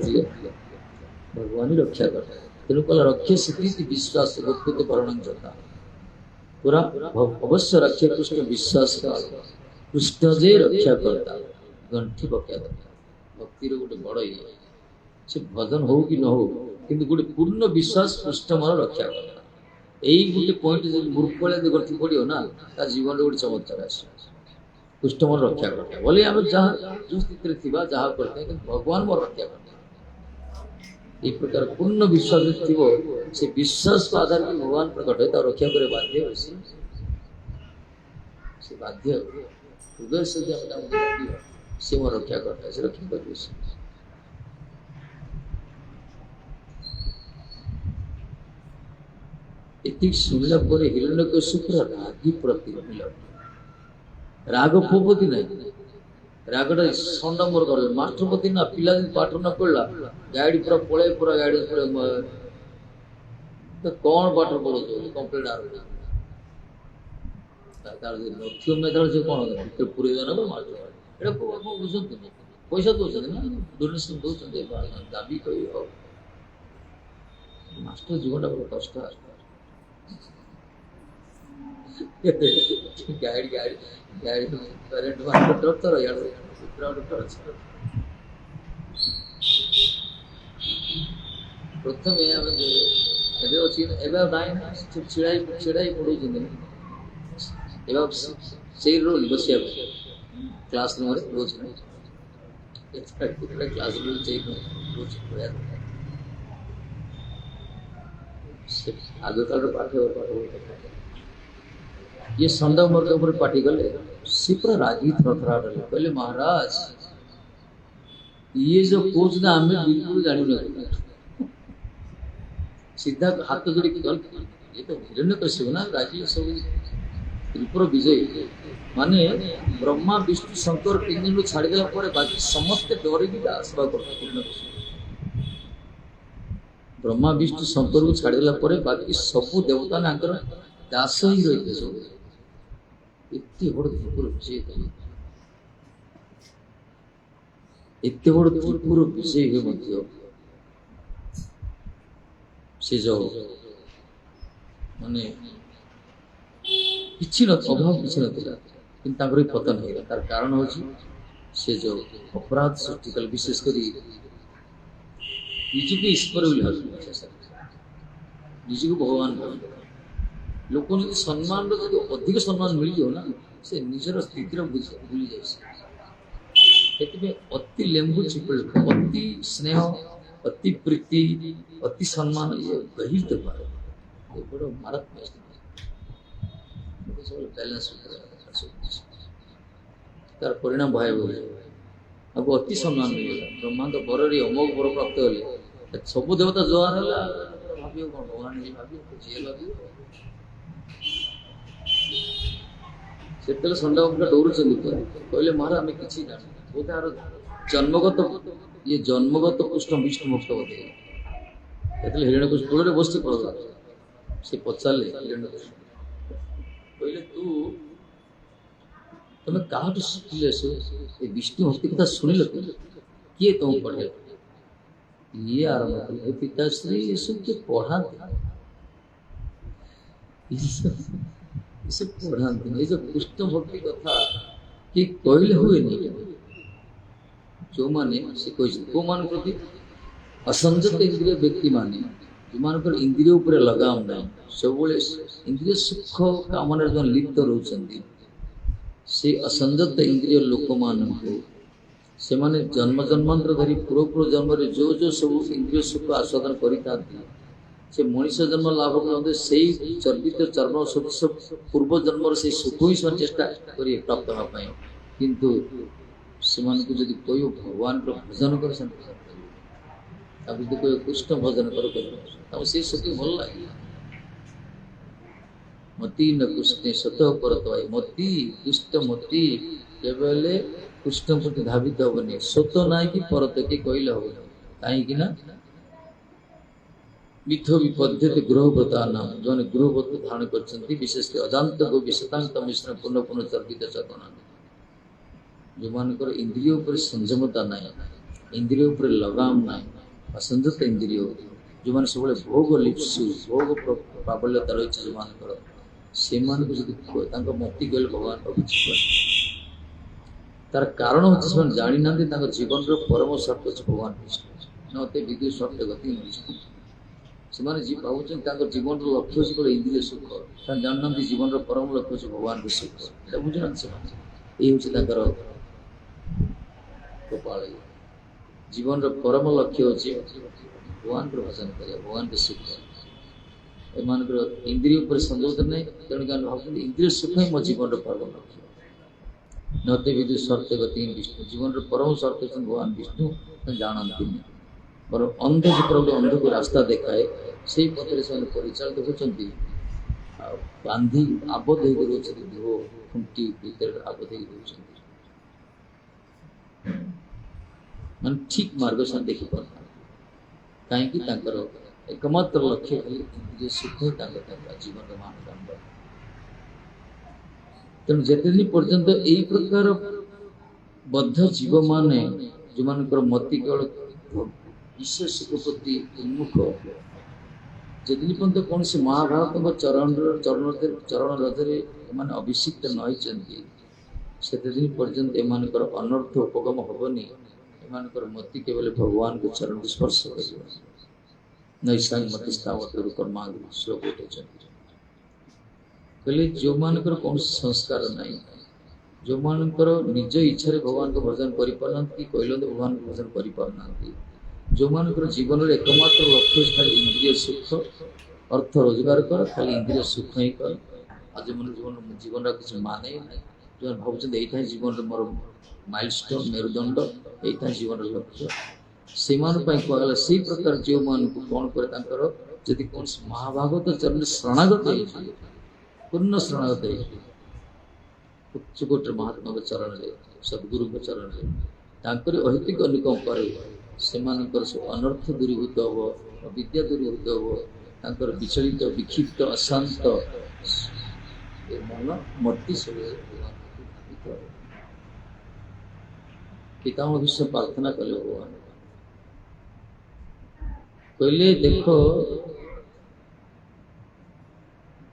भगवान ही रक्षा कर तेणु कल रक्षे स्थिति विश्वास गुप्त भरण जता पूरा अवश्य रक्षा कृष्ण विश्वास का कृष्ण जे रक्षा करता गंठी पका भक्तिर गोटे बड़ ये से भजन हो कि न हो कि गोटे पूर्ण विश्वास कृष्ण मन रक्षा करता यही गोटे पॉइंट जो मूर्ख भाई गंठी पड़ो ना ता जीवन गोटे चमत्कार आस कृष्ण मन रक्षा करता बोले आम जहाँ जो स्थिति थी जहाँ करते हैं भगवान मोर रक्षा करते ये प्रकार पूर्ण विश्वास थी से विश्वास को आधार कर भगवान प्रकट है रक्षा करे बाध्य से बाध्य हृदय से से मोर रक्षा करता है से रक्षा कर इति सुनला पर हिरण्यकशिपुर रागी प्रति राग पोपति नहीं रागटा सन्डा मोर कर मास्टर प्रति ना पिला पाठ न पढ़ला गाड़ी पूरा पड़े पूरा गाड़ी तो कौन पाठ पढ़ो कंप्लेट आ लक्ष्य मेथड से कौन पूरे ना मास्टर एटा बुझते पैसा दौरान ना डोनेशन दौरान दाबी कह मास्टर जीवन बड़ा कष्ट गाड़ी गाड़ी गाड़ी करेंट मार्केट डॉक्टर यार डॉक्टर प्रथम ये हमें जो एबे अछि एबे नाइन छिड़ाई पड़ो जने एबे से रोल बसिया क्लास रूम रे रोज एक्सपेक्ट क्लास रूम चाहिए रोज पढ़ा आगे काल पाठ ये संडा मोर के ऊपर पार्टी गले सी पूरा रागी थरथरा डले कहले महाराज ये जो कोच ना हमें बिल्कुल जानी नहीं सीधा हाथ जोड़ी गल ये तो हिरण्यकशिप ना राजी सब त्रिपुर विजय माने ब्रह्मा विष्णु शंकर तीन दिन छाड़ी देला पर बाकी समस्त डरिकी आसवा करते हिरण्यकशिप ब्रह्मा विष्णु शंकर को छाड़ी देला पर बाकी सब देवता ने आंकर दास ही रही सब इतने बड़ त्रिपुर विजय इतने बड़ त्रिपुर विजय हुए मध्य से जो माने किसी अभाव किसी ना कि पतन हो तार कारण हूँ से जो अपराध सृष्टि कल विशेषकर निजी को ईश्वर निजी को भगवान लोक सम्मान जो अधिक सम्मान मिल जाओ ना से निजर स्थिति भूली जाए अति लेंबू चिपुड़ अति स्नेह अति प्रीति अति सम्मान ये गहिर दरबार ये बड़ा मारात्मक बैलेंस तार परिणाम भयावह अब अति सम्मान मिलगा ब्रह्मांड बररी अमोघ बर प्राप्त हेले सब देवता जोहार है भाव कौन भगवान भाव जी भाव से संडा डोर कहले महाराज आम कि जान बोधे आर जन्मगत ये जन्मगत कृष्ण विष्णु भक्त बोधे हिरण्यकशिप कूल बस पड़ा से पचारे हिरण्यकशिप कहले तू तुम क्या शिखिले विष्णु भक्ति कथा शुणिल किए तुम पढ़े ये आरंभ कर पिताश्री ये सब के पढ़ाते पढ़ाते ये जो कृष्ण भक्ति कथा कि कहले हुए नहीं जो माने से को मान प्रति असंजत इंद्रिय व्यक्ति माने जो मान इंद्रिय उपर लगाम नहीं सब इंद्रिय सुख कामना जो लिप्त रोचंती से असंजत इंद्रिय लोक मान से माने जन्म जन्मांतर धरी पूर्व पूर्व जन्म जो जो सब इंद्रिय सुख आस्वादन करता से मनुष्य जन्म लाभ करते से चर्बित चर्म सब पूर्व जन्म से सुख ही से चेष्टा कर प्राप्त होगा किंतु से जदि कोई भगवान को भजन कर कोई कृष्ण भजन कर से सुख भल लगे मती न कृष्ण स्वतः परत मती दुष्ट मती केवल कृष्ण प्रति धावित हेनी स्वतः ना कि परत कि कहले हम कहीं मिथो विपद्यते गृहव्रता नाम जो गृहव्रत धारण कर विशेष अजांत को विशतांत मिश्रण पुनः पुनः चर्पित चेतना जो मानकर इंद्रिय उपर संयमता ना इंद्रिय उपर लगाम ना असंजत इंद्रिय जो मैंने सब भोग लिप्सु भोग प्राबल्यता रही जो मानकर से मती गले भगवान पाखे तार कारण हूँ जानी ना जीवन परम शर्त अच्छे भगवान विष्णु नते विद्युत शर्त गति विष्णु से भावुं जीवन लक्ष्य हूँ केवल इंद्रिय सुख जानना जीवन परम लक्ष्य हूँ भगवान के सुख बुझुना ये हूँ गोपाल जीवन परम लक्ष्य हूँ भगवान को भजन कर भगवान के सुख एम इंद्रिय पर संजोग नहीं तेणु भाव इंद्रिय सुख ही मो जीवन परम लक्ष्य नते विदु शर्त गति विष्णु जीवन परम शर्त भगवान विष्णु जानती और अंध जो गोटे अंध को रास्ता देखाए से पथरे से परिचालित होती बांधी आबद्ध होकर देह खुंटी भीतर आबद्ध हो मान ठीक मार्ग से देखी पार कहीं एकमात्र लक्ष्य खाली इंद्रिय सुख ही जीवन मानदंड तेणु जिते दिन पर्यंत यही प्रकार बद्ध जीव माने जो मान मति केवल ईश्वर सुख प्रति उन्मुख जिन पर्यंत कौन से महाभारत चरण चरण रजरे एम अभिषिक्त नई से दिन पर्यंत एम अनर्थ उपगम हेनी एम मति केवल भगवान को चरण को स्पर्श कर नैसांग मतिस्तावतर कर्मांग श्लोक कहले जो मानकर कौन संस्कार नहीं जो मानकर निज इच्छा भगवान को भजन कर कहल भगवान को भजन कर जो मानकर जीवन एकमात्र लक्ष्य खाली इंद्रिय सुख अर्थ रोजगार कर खाली इंद्रिय सुख ही कर आज मन जीवन किसी माने जो भावुँ जीवन मोर माइलस्टोन मेरुदंड यही जीवन लक्ष्य से कहला से प्रकार जो मान को कौन करे जदि कौन महाभागवत चरण शरणागत पूर्ण शरणागत उच्चकोट महात्मा के चरण में सदगुरु के चरण में अहितिक अनुकम करे से अनर्थ दूरीभूत हम विद्या दूरीभूत हम विचलित विक्षिप्त अशांत मन मती सब पितामह विश्व प्रार्थना कले भगवान कहले देखो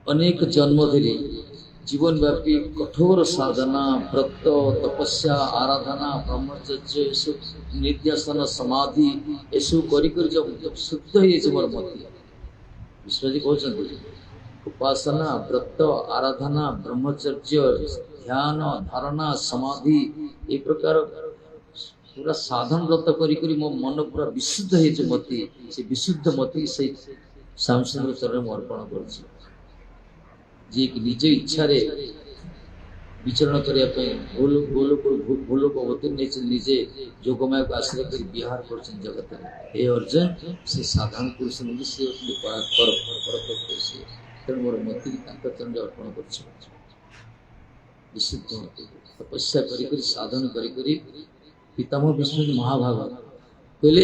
अनेक जन्म धरी जीवन व्यापी कठोर साधना व्रत तपस्या आराधना ब्रह्मचर्य निध्यासन समाधि एसु जब शुद्ध हो मोर मती विश्वजी कहते उपासना व्रत आराधना ब्रह्मचर्य ध्यान धारणा समाधि ये प्रकार पूरा साधन व्रत करी मो मन पूरा विशुद्ध हो मती से विशुद्ध मती से सांसद चरण में अर्पण कर जी निज इच्छा विचरण करने गोलोक अवतीर्ण निजे जोगमाया को आश्रय कर विहार कर जगत हे अर्जुन से साधारण पुरुष से तेणु मोर मती चरण अर्पण कर विशुद्ध तपस्या कर साधन कर पितामह विष्णु महाभागवत कहले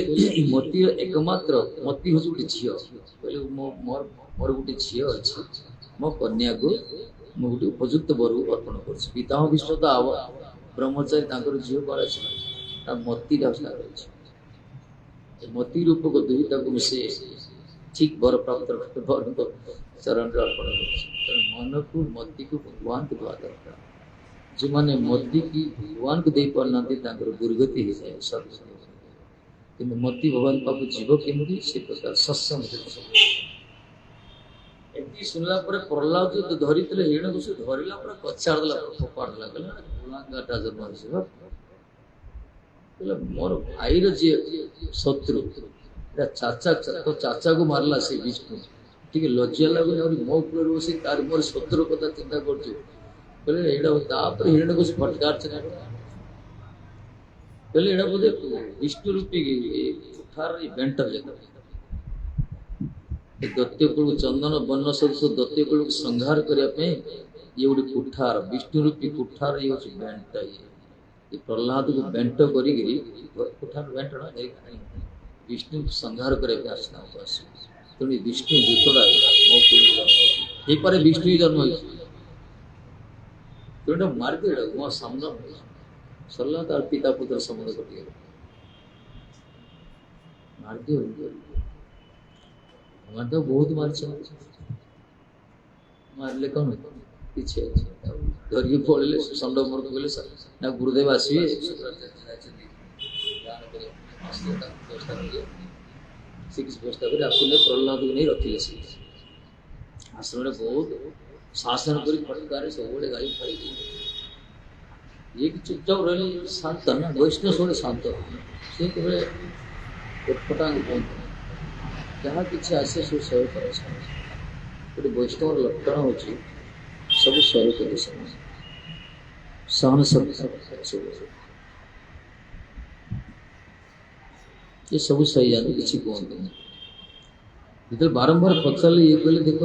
मती एकमात्र मती हूँ गोटे झी कहले मोर गोटे झी अच्छी मो कन्या को मु गोटे उपयुक्त वर अर्पण कर पितामह विष्णु तो आव ब्रह्मचारी झील करा मती रही मती रूप को दुहिता को मिसे ठीक वर प्राप्त वर को चरण अर्पण कर मन को मती को भगवान को दवा दरकार जो मैंने मती की भगवान को दे पारना दुर्गति हो जाए सब कि मती भगवान पाप जीव केमती से प्रकार सत्संग एमती सुनला पर प्रहलाद जो धरी हिरण को धरला पूरा कचाड़ देला फोपाड़ देला कहला जन्म कहला मोर भाईर जी शत्रु चाचा तो चाचा को मारला से विष्णु ठीक लज्जा लगुन मो कूल बस तार मोर शत्रु कथा चिंता कर हिरण को फटकार कहले बोधे विष्णु रूपी कुठार बेंट दैत्यकुल चंदन बन्न सदृश दैत्यकुल को संहार करने ये गोटे कुठार विष्णु रूपी कुठार ये हूँ बेंट ये प्रहलाद को बेंट कर कुठार बेंट विष्णु संहार करने आसना ତେଣୁ ବିଷ୍ଣୁ ଦୂତଟା ମୋ କୁଳରେ ଜନ୍ମ ହୋଇଛି ହେଇପାରେ ବିଷ୍ଣୁ ହିଁ ଜନ୍ମ ହୋଇଛି ତେଣୁ ମାରିଦେବେ ମୋ ସାମ୍ନା ସରିଲା ତାର ପିତା ପୁତ୍ର ସମ୍ବନ୍ଧ କଟିଗଲା ମାରିଦିଅ ଭଗବାନ ତ ବହୁତ ମାରିଛନ୍ତି ମାରିଲେ କ'ଣ କିଛି ଅଛି ଧରିକି ପଳେଇଲେ ଷଣ୍ଢ ମୂର୍ଖ ଗଲେ ନା ଗୁରୁଦେବ ଆସିବେ ବ୍ୟବସ୍ଥା କରି ଆକୁ ପ୍ରହ୍ଲାଦକୁ ନେଇ ରଖିଲେ ସେ ଆଶ୍ରମରେ ବହୁତ ଶାସନ କରି ଫଟକାରେ ସବୁବେଳେ ଗାଳି ଫାଳି ଇଏ କି ଚୁପଚାପ ରହିଲେ ଶାନ୍ତ ନା ବୈଷ୍ଣବ ସବୁବେଳେ ଶାନ୍ତ ସେ କେବେ ଉତ୍ପଟାଙ୍ଗ କୁହନ୍ତି ଯାହା କିଛି ଆସେ ସବୁ ସହ୍ୟ କରେ ଗୋଟେ ବୈଷ୍ଣବର ଲକ୍ଷଣ ହେଉଛି ସବୁ ସହ୍ୟ କରେ ସହନ ସବୁ ये सब सही जाते किसी कहते जो बारंबार पचारे ये कहले देख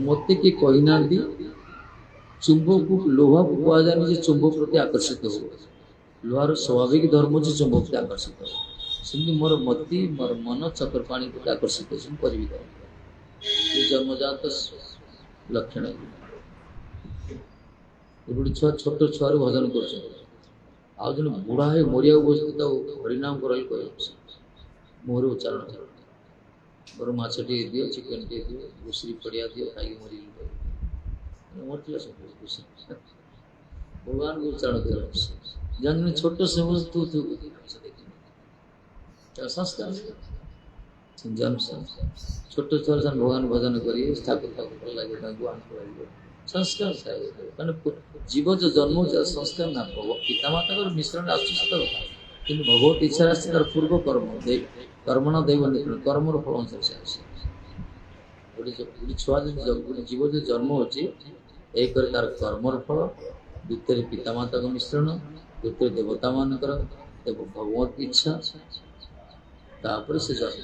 मत किए कहना चुंबक लोहा को कह जाए चुंबक प्रति आकर्षित हो लोहार स्वाभाविक धर्म से चुंबक प्रति आकर्षित हो सेमती मोर मति मोर मन चक्रपाणी प्रति आकर्षित करी जन्मजात लक्षण गोटे छुआ छोट छुआर भजन कर बुढ़ा है मरिया बसते हरिनाम कर मोहर उच्चारण मोर मछटे दियो चिकेन टे दियो घुसरी पड़िया दियो खाई मरी मरला सब भगवान को उच्चारण कर जान छोट से तू तू संस्कार जन्म छोट छुआ भगवान भजन करिए ठाकुर ठाकुर भल लगे संस्कार मैंने जीव जो जन्म संस्कार ना पिता माता मिश्रण आसत कथा कि भगवत इच्छा आस तार पूर्व कर्म कर्मण दैव कर्मर फल अनुसार से छुआ गोटे जीव जो जन्म होती एक तार कर्मर फल द्वितीय पितामाता मिश्रण तृतीय देवता मानकर भगवत इच्छा तापर से जन्म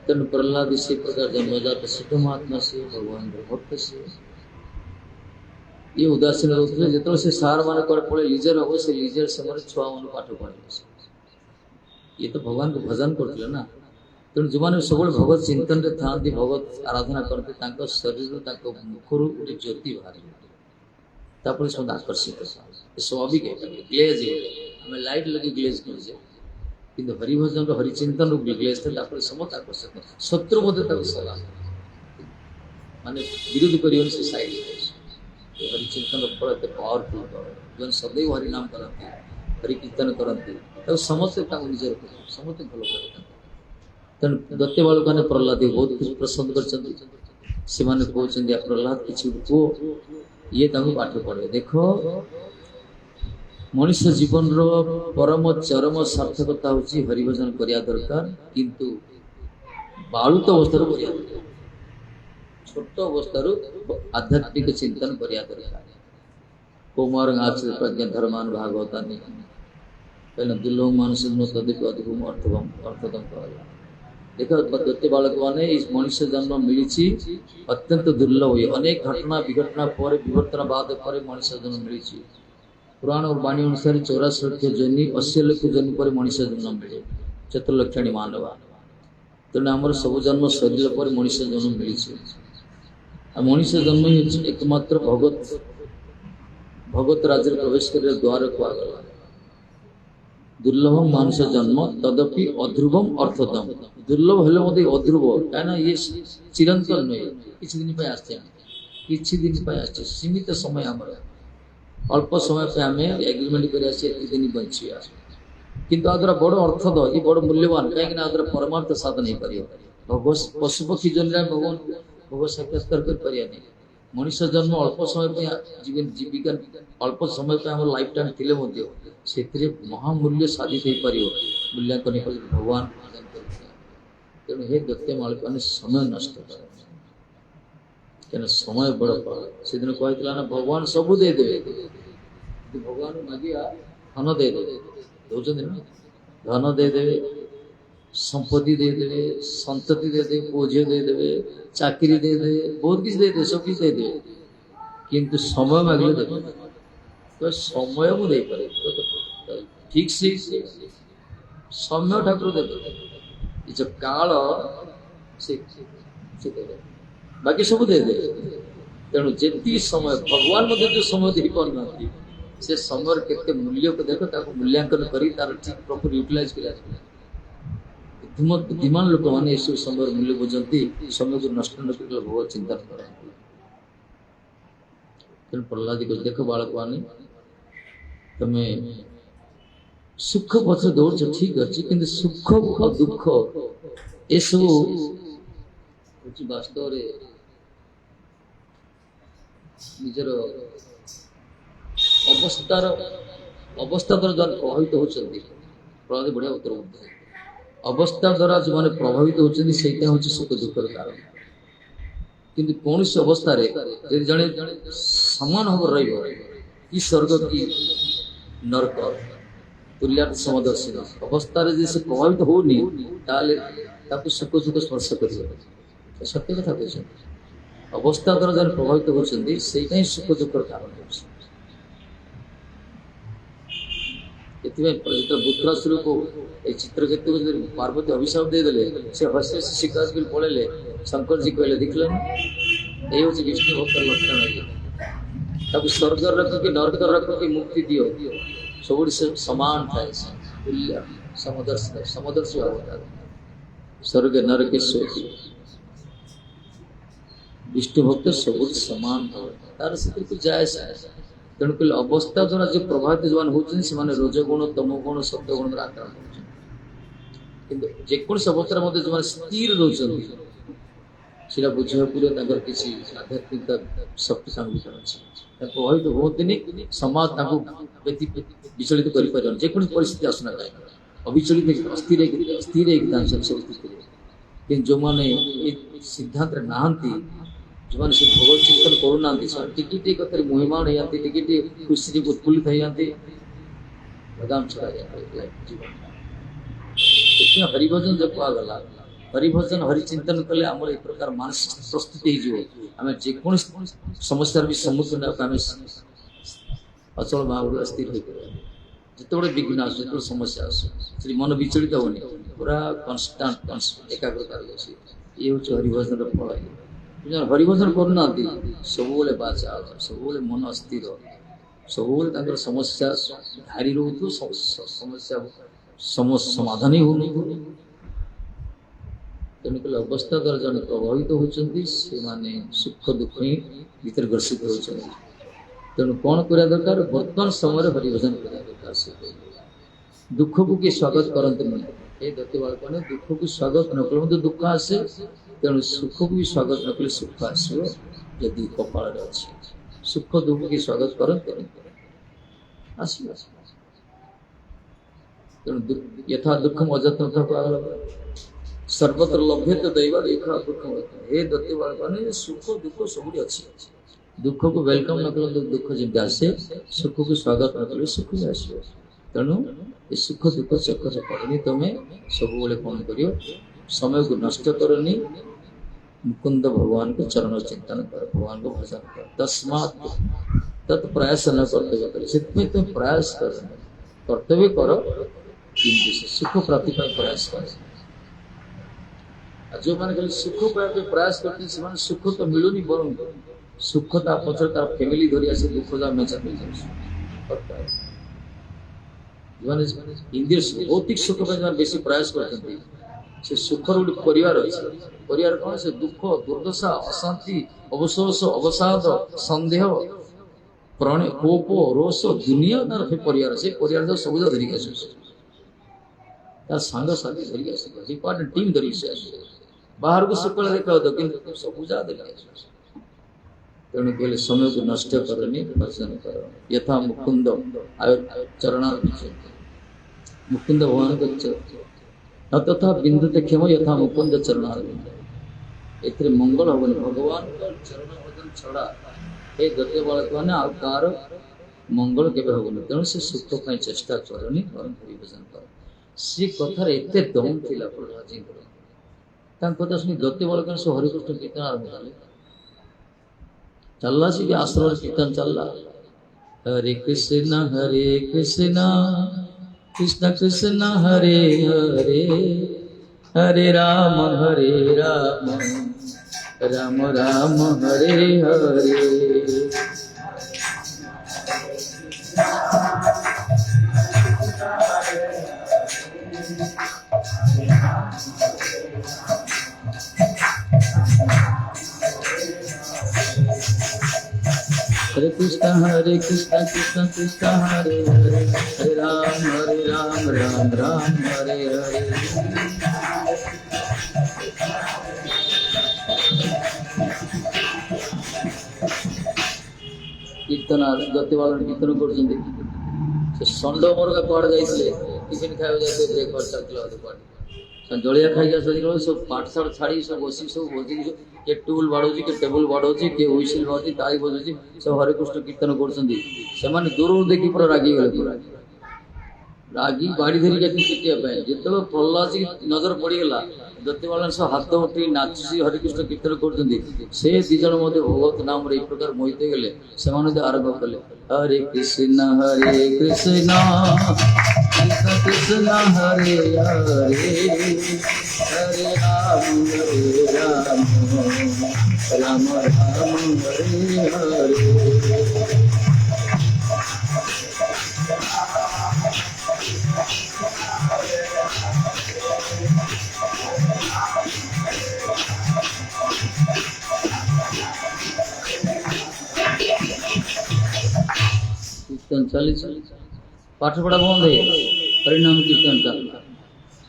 तेणु प्रहलाद इसी प्रकार जन्मजात सिद्ध महात्मा से भगवान भक्त से ये उदासीन रोकते जो से सार मान पड़े लीजर हम से लीजर समय छुआ मान पाठ पढ़े ये तो भगवान को भजन करते ना तेणु जो मैंने सब भगवत चिंतन में था भगवत आराधना करते शरीर मुखर गोटे ज्योति बाहर सब आकर्षित स्वाभाविक ग्लेज आम लाइट लगे ग्लेज कर किंतु हरिभजन हरिचिंतन ग्लेज थे समस्त आकर्षित शत्रु सलाह माने विरोध कर साइड हरिचिंतन फल एत पावरफुल जो सदैव हरिनाम करती हरिकीर्तन करती समस्ते निजर समस्त भल तेणु दत्ते बालक मैंने प्रहलाद बहुत कुछ प्रसन्न कर प्रहलाद किसी कह ये पाठ पढ़े देख मनुष्य जीवन परम चरम सार्थकता हूँ हरिभजन करिया दरकार किंतु बालुत अवस्था छोट अवस्था आध्यात्मिक चिंतन करिया दरकार कौमार आचर प्रज्ञा धर्मान भागवता नहीं कहना दुर्लभ मानुष तदपि अद्भुत अर्थदम कहला देख दत्ते बालक मैंने इस मनुष्य जन्म मिली अत्यंत दुर्लभ हुए अनेक घटना विघटना पर विवर्तन बाद पर मनुष्य जन्म मिली पुराण और वाणी अनुसार 84 लक्ष जन्म 80 लक्ष जन्म पर मनुष्य जन्म मिले चतुर्लक्षणी मानवा तेणु आमर सब जन्म सरिला पर मनुष्य जन्म मिली मनुष्य जन्म ही एकमात्र भगवत राज्य प्रवेश कर द्वार कहगला दुर्लभ मानुष जन्म तदपि अध्रुवम अर्थदम दुर्लभ हेले मत अध्रुव कहीं ये चिरंतन नुहे किसी दिन आसे सीमित समय आम अल्प समय पे आम एग्रीमेंट कर दिन बचा किंतु आद्रा बड़ अर्थद ये बड़ मूल्यवान कहीं आद्रा परमार्थ साधन हो पार पशुपक्षी जन्म भगवान भगवत साक्षात्कार कर मनुष्य जन्म अल्प समय जीविका अल्प समय आम लाइफ टाइम थी से महामूल्य साधित हो पार मूल्यांकन भगवान तेणु हे दत्ते मालिक मैंने समय नष्ट कर क्या समय बड़ से दिन कहला ना भगवान सब दे दे भगवान मागिया धन दे दे धन दे दे संपत्ति दे दे संतति दे दे पुझे दे दे चाकरी दे दे बहुत किसी दे दे सब किसी दे दे किंतु समय मांगले दे तो समय मुझे ठीक से ସମୟ ଠାକୁର ଦେବେ, ଏ ଯୋଉ କାଳ ସେ ଦେବେ, ବାକି ସବୁ ଦେବେ। ତେଣୁ ଯେତିକି ସମୟ ଭଗବାନ ମଧ୍ୟ ଯୋଉ ସମୟ ଦେଇପାରୁନାହାନ୍ତି ସେ ସମୟର କେତେ ମୂଲ୍ୟକୁ ଦେଖ, ତାକୁ ମୂଲ୍ୟାଙ୍କନ କରି ତାର ଠିକ୍ ପ୍ରପର ୟୁଟିଲାଇଜ କରିବା। ବୁଦ୍ଧିମାନ ଲୋକମାନେ ଏସବୁ ସମୟର ମୂଲ୍ୟ ବୁଝନ୍ତି, ସମୟକୁ ନଷ୍ଟ ନ କରି ବହୁତ ଚିନ୍ତା କରନ୍ତି। ତେଣୁ ପ୍ରହ୍ଲାଦ କହୁଛି ଦେଖ ବାଳକମାନେ, ତମେ ସୁଖ ପଛରେ ଦୌଡୁଛ ଠିକ ଅଛି, କିନ୍ତୁ ସୁଖ ଆଉ ଦୁଃଖ ଏସବୁ ହଉଛି ବାସ୍ତବରେ ନିଜର ଅବସ୍ଥା ଦ୍ୱାରା ଯାହା ପ୍ରଭାବିତ ହଉଛନ୍ତି। ପ୍ରହ୍ଲାଦ ବଢିଆ ଉତ୍ତର ଦେଉଛନ୍ତି, ଅବସ୍ଥା ଦ୍ୱାରା ଯେଉଁମାନେ ପ୍ରଭାବିତ ହଉଛନ୍ତି ସେଇଟା ହଉଛି ସୁଖ ଦୁଃଖର କାରଣ। କିନ୍ତୁ କୌଣସି ଅବସ୍ଥାରେ ଯଦି ଜଣେ ସମାନ ଭାବରେ ରହିବ, କି ସ୍ୱର୍ଗ କି ନରକ ତୁଲ୍ୟାର୍ଥ ସମଦର୍ଶୀ ଅବସ୍ଥାରେ ଯଦି ସେ ପ୍ରଭାବିତ ହଉନି, ତାହେଲେ ତାକୁ ସୁଖ ଦୁଃଖ ସ୍ପର୍ଶ କରିବ। ସତ୍ୟ କଥା କହୁଛନ୍ତି, ଅବସ୍ଥା ଦ୍ୱାରା ଜଣେ ପ୍ରଭାବିତ ହଉଛନ୍ତି ସେଇଟା ହିଁ ସୁଖ ଦୁଃଖର କାରଣ ହେଉଛି। ଏଥିପାଇଁ ଯେତେବେଳେ ବୃତ୍ରାସୁରକୁ এই ଚିତ୍ରକେତୁକୁ ଯଦି ପାର୍ବତୀ ଅଭିଶାପ ଦେଇଦେଲେ, ସେ ହସି ହସି ଶିକାଶପୁର ପଳେଇଲେ। ଶଙ୍କରଜୀ କହିଲେ ଦେଖିଲ ନା, এই ହଉଛି ବିଷ୍ଣୁ ଭକ୍ତର ଲକ୍ଷଣ। ତାକୁ ସ୍ୱର୍ଗରେ ରଖ କି ନରକରେ ରଖ କି ମୁକ୍ତି ଦିଅ, ସବୁଠି ସେ ସମାନ ଥାଏ, ତୁଲ୍ୟ ସମଦର୍ଶୀ ଅବତାର। ସ୍ୱର୍ଗ ନରକେଶ୍ୱରୀ ବିଷ୍ଣୁ ଭକ୍ତ ସବୁଠି ସମାନ ଭାବେ, ତାର ସେଥିରେ ଯାଏ। ତେଣୁ କହିଲେ ଅବସ୍ଥା ଦ୍ୱାରା ଯୋଉ ପ୍ରଭାବିତ ଯେଉଁମାନେ ହଉଛନ୍ତି ସେମାନେ ରଜଗୁଣ ତମ ଗୁଣ ସତ୍ୟ ଗୁଣର ଆକ୍ରାନ୍ତ ହଉଛନ୍ତି। କିନ୍ତୁ ଯେକୌଣସି ଅବସ୍ଥାରେ ମଧ୍ୟ ଯେଉଁମାନେ ସ୍ଥିର ରହୁଛନ୍ତି ସେଟା ବୁଝିବା ପୂର୍ବେ ତାଙ୍କର କିଛି ଆଧ୍ୟାତ୍ମିକ ଶକ୍ତି ତାଙ୍କ ଭିତରେ ଅଛି। ପ୍ରଭାବିତ ହୁଅନ୍ତିନି, ସମାଜ ତାଙ୍କୁ ବିଚଳିତ କରିପାରିବନି। ଯେକୌଣସି ପରିସ୍ଥିତି ଆସୁନା କାହିଁକି ଅବିଚଳିତ ଅସ୍ଥିର ହେଇକି ତାଙ୍କ ସବୁ ସ୍ଥିତିରେ। କିନ୍ତୁ ଯେଉଁମାନେ ଏ ସିଦ୍ଧାନ୍ତରେ ନାହାନ୍ତି, ଯେଉଁମାନେ ସେ ଭଗବତ ଚିନ୍ତନ କରୁନାହାନ୍ତି, ସେମାନେ ଟିକେ ଟିକେ କଥାରେ ମୁହିଁମାଣ ହେଇଯାନ୍ତି, ଟିକେ ଟିକେ ଖୁସିରେ ଉତ୍ଫୁଲ୍ଲିତ ହେଇଯାନ୍ତି, ଲଗାମ ଛଡ଼ାଯାଏ ଜୀବନ। ସେଥିପାଇଁ ହରିଭଜନ ଯୋଉ କୁହାଗଲା, ହରିଭଜନ ହରିଚିନ୍ତନ କଲେ ଆମର ଏ ପ୍ରକାର ମାନସିକ ପ୍ରସ୍ତୁତି ହେଇଯିବ। ଆମେ ଯେକୌଣସି ସମସ୍ୟାର ବି ସମ୍ମୁଖୀନ ଆମେ ଅଚଳ ଭାବରେ ସ୍ଥିର ହୋଇପାରିବା। ଯେତେବେଳେ ବିଘ୍ନ ଆସୁ, ଯେତେବେଳେ ସମସ୍ୟା ଆସୁ, ସେଠି ମନ ବିଚଳିତ ହଉନି, ପୁରା କନଷ୍ଟାଣ୍ଟ ଏକାଗ୍ରତା ଅଛି। ଇଏ ହଉଛି ହରିଭଜନର ଫଳ। ହରିଭଜନ କରୁନାହାନ୍ତି ସବୁବେଳେ ବାଚା, ସବୁବେଳେ ମନ ଅସ୍ଥିର, ସବୁବେଳେ ତାଙ୍କର ସମସ୍ୟା ଘାରି ରହୁଥିବ, ସମସ୍ୟା ସମାଧାନ ହିଁ ହଉନଥିବ। ତେଣୁକରି ଅବସ୍ଥା ଦ୍ୱାରା ଜଣେ ପ୍ରଭାବିତ ହଉଛନ୍ତି, ସେମାନେ ସୁଖ ଦୁଃଖ ହିଁ ଭିତରେ ଗ୍ରସିତ ହଉଛନ୍ତି। ତେଣୁ କ'ଣ କରିବା ଦରକାର, ବର୍ତ୍ତମାନ ସମୟରେ ହରିଭଜନ କରିବା ଦରକାର। ଦୁଃଖକୁ କିଏ ସ୍ୱାଗତ କରନ୍ତିନି। ଏ ଦତ୍ତ ବାଳକମାନେ ଦୁଃଖକୁ ସ୍ୱାଗତ ନ କଲେ ମଧ୍ୟ ଦୁଃଖ ଆସେ, ତେଣୁ ସୁଖକୁ ବି ସ୍ୱାଗତ ନ କଲେ ସୁଖ ଆସିବ ଯଦି କପାଳରେ ଅଛି। ସୁଖ ଦୁଃଖକୁ କିଏ ସ୍ୱାଗତ କରନ୍ତିନି, ଆସିବ। ତେଣୁ ଯଥା ଦୁଃଖ ଅଯତ୍ନ କୁହାଗଲା, ସର୍ବତ୍ର ଲଭ୍ୟତ ଦୈବ ଦେଖା ଦୁଃଖ। ହେ ଦତ୍ତ ବାଳକମାନେ ସୁଖ ଦୁଃଖ ସବୁଠି ଅଛି। ଦୁଃଖକୁ ୱେଲକମ୍ ନ କଲେ ଦୁଃଖ ଯେମିତି ଆସେ, ସୁଖକୁ ସ୍ୱାଗତ ନ କଲେ ସୁଖ ବି ଆସିବ। ତେଣୁ ଏ ସୁଖ ଦୁଃଖ ଚକ୍କରେ ପଡ଼ନି, ତମେ ସବୁବେଳେ କ'ଣ କରିବ, ସମୟକୁ ନଷ୍ଟ କରନି, ମୁକୁନ୍ଦ ଭଗବାନଙ୍କ ଚରଣ ଚିନ୍ତନ କର, ଭଗବାନଙ୍କ ଭଜନ କର। ତସ୍ମାତ୍ ତତ୍ ପ୍ରୟାସ ନ କର୍ତ୍ତବ୍ୟ କର, ସେଥିପାଇଁ ତମେ ପ୍ରୟାସ କର, କର୍ତ୍ତବ୍ୟ କର, କିନ୍ତୁ ସେ ସୁଖ ପ୍ରାପ୍ତି ପାଇଁ ପ୍ରୟାସ କର। ଆଉ ଯେଉଁମାନେ ଖାଲି ସୁଖ ପାଇବା ପାଇଁ ପ୍ରୟାସ କରୁଛନ୍ତି, ସେମାନେ ସୁଖ ତ ମିଳୁନି, ବରଂ ସୁଖ ତା ପଛରେ ତାର ଫ୍ୟାମିଲି ଧରି ଆସି ଦୁଃଖ ଯା ମେଞ୍ଚା ମିଳିଯାଉଛି। ଯେଉଁମାନେ ଇନ୍ଦ୍ରିୟ ଭୌତିକ ସୁଖ ପାଇଁ ଯେଉଁମାନେ ବେଶୀ ପ୍ରୟାସ କରୁଛନ୍ତି, ସେ ସୁଖର ଗୋଟେ ପରିବାର ଅଛି। ପରିବାର କ'ଣ, ସେ ଦୁଃଖ ଦୁର୍ଦ୍ଦଶା ଅଶାନ୍ତି ଅବଶୋଷ ଅବସାଦ ସନ୍ଦେହ ପ୍ରଣୟ କୋପ ରୋଷ ଦୁନିଆ ତାର ସେ ପରିବାର, ସେ ପରିବାର ସବୁ ଯାକ ଧରିକି ଆସୁଛି, ତାର ସାଙ୍ଗସାଥି ଧରିକି ଆସୁଛି, ଡିପାର୍ଟମେଣ୍ଟ ଟିମ୍ ଧରିକି ସେ ଆସୁଛି। ବାହାରକୁ ସକାଳେ ଦେଖାଉଥିବ କିନ୍ତୁ ସବୁ ଯାକ ଧରିକି ଆସୁଛି। ତେଣୁ କହିଲେ ସମୟକୁ ନଷ୍ଟ କରନି, ଭଜନ କର। ଯଥା ମୁକୁନ୍ଦ ଚରଣା, ମୁକୁନ୍ଦ ଭଗବାନଙ୍କ ତଥା ବିନ୍ଦୁତେ କ୍ଷମ ଯଥା ମୁକୁନ୍ଦ ଚରଣାରବିନ୍ଦ। ଏଥିରେ ମଙ୍ଗଳ ହବନି, ଭଗବାନଙ୍କ ଚରଣ ଭଜନ ଛଡ଼ା ଏ ଦତ୍ତ ବାଳକମାନେ ଆଉ କାହାର ମଙ୍ଗଳ କେବେ ହବନି। ତେଣୁ ସେ ସୁଖ ପାଇଁ ଚେଷ୍ଟା କରନି, ବରଂ ହରିଭଜନ କର। ସେ କଥାରେ ଏତେ ଦମ ଥିଲା ପ୍ରହ୍ଲାଦଜୀଙ୍କର, ତାଙ୍କ କଥା ଶୁଣି ଦତ୍ତ ବାଳକମାନେ ସବୁ ହରିକୃଷ୍ଣ କୀର୍ତ୍ତନ ଆରମ୍ଭ କଲେ। ଚାଲିଲା ସେ ଆଶ୍ରମରେ କୀର୍ତ୍ତନ ଚାଲିଲା, ହରେ କୃଷ୍ଣ कृष्ण कृष्ण हरे हरे हरे राम राम राम हरे हरे। हरे कृष्ण कृष्ण कृष्ण हरे हरे हरे राम राम राम हरे हरे। कीर्तन गति वाला कीर्तन कर षंड मोरगा कड़े जाइए टिफिन खाया जाते ब्रेकफास्ट चलता जलिया खाई सब पाठशाठ छाड़ी सब बस सब बजी किए टूल बाड़े किए टेबुल बाड़े किए हुईसिल बाजी ताई बजुची सब हरे कृष्ण कीर्तन कर दूर देखी पूरा रागी गले पूरा रागी बाड़ी धरिक पिटियापाई जो प्रहलाद जी नजर पड़गला दत्तीवाला सब हाथ उठी नाची हरे कृष्ण कीर्तन कर दिज भगवत नाम एक प्रकार मोहित गले से आरंभ कले हरे कृष्ण कृष्ण कृष्ण हरे हरे हरे राम राम राम हरे हरे। कीर्तन चली पाठ पढ़ा बंद है परिणाम कीर्तन का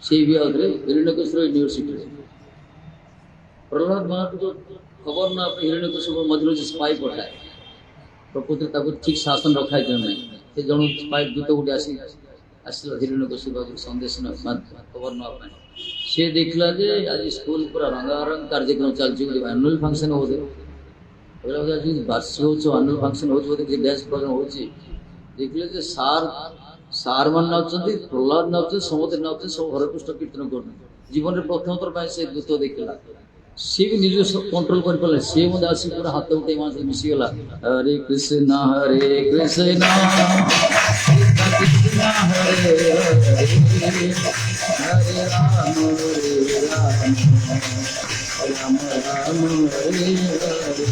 से भी आगे हिरण्यकश्यप यूनिवर्सिटी प्रहलाद महाराज को खबर ना हिरण्यकश्यप मध्य से स्पाई पठाए प्रकृति ठीक शासन रखा नहीं से जन स्पाई दूत गोटे आसला हिरण्यकश्यप संदेश खबर नापी सी देखला आज स्कूल पूरा रंगारंग कार्यक्रम चलती एनुअल फंक्शन हो वार्षिक एनुअल फंक्शन हो डांस प्रोग्राम हो देखले सार मान नाचुंट प्रहलाद नाचुंट समस्त नाचुंट सब हरे कृष्ण कीर्तन कर जीवन में प्रथम थर से दूत देखला सी भी निज कंट्रोल कर पारे सी आस पूरा हाथ उठे मिसीगला हरे कृष्ण कृष्ण हरे हरे हरे राम राम राम हरे हरे।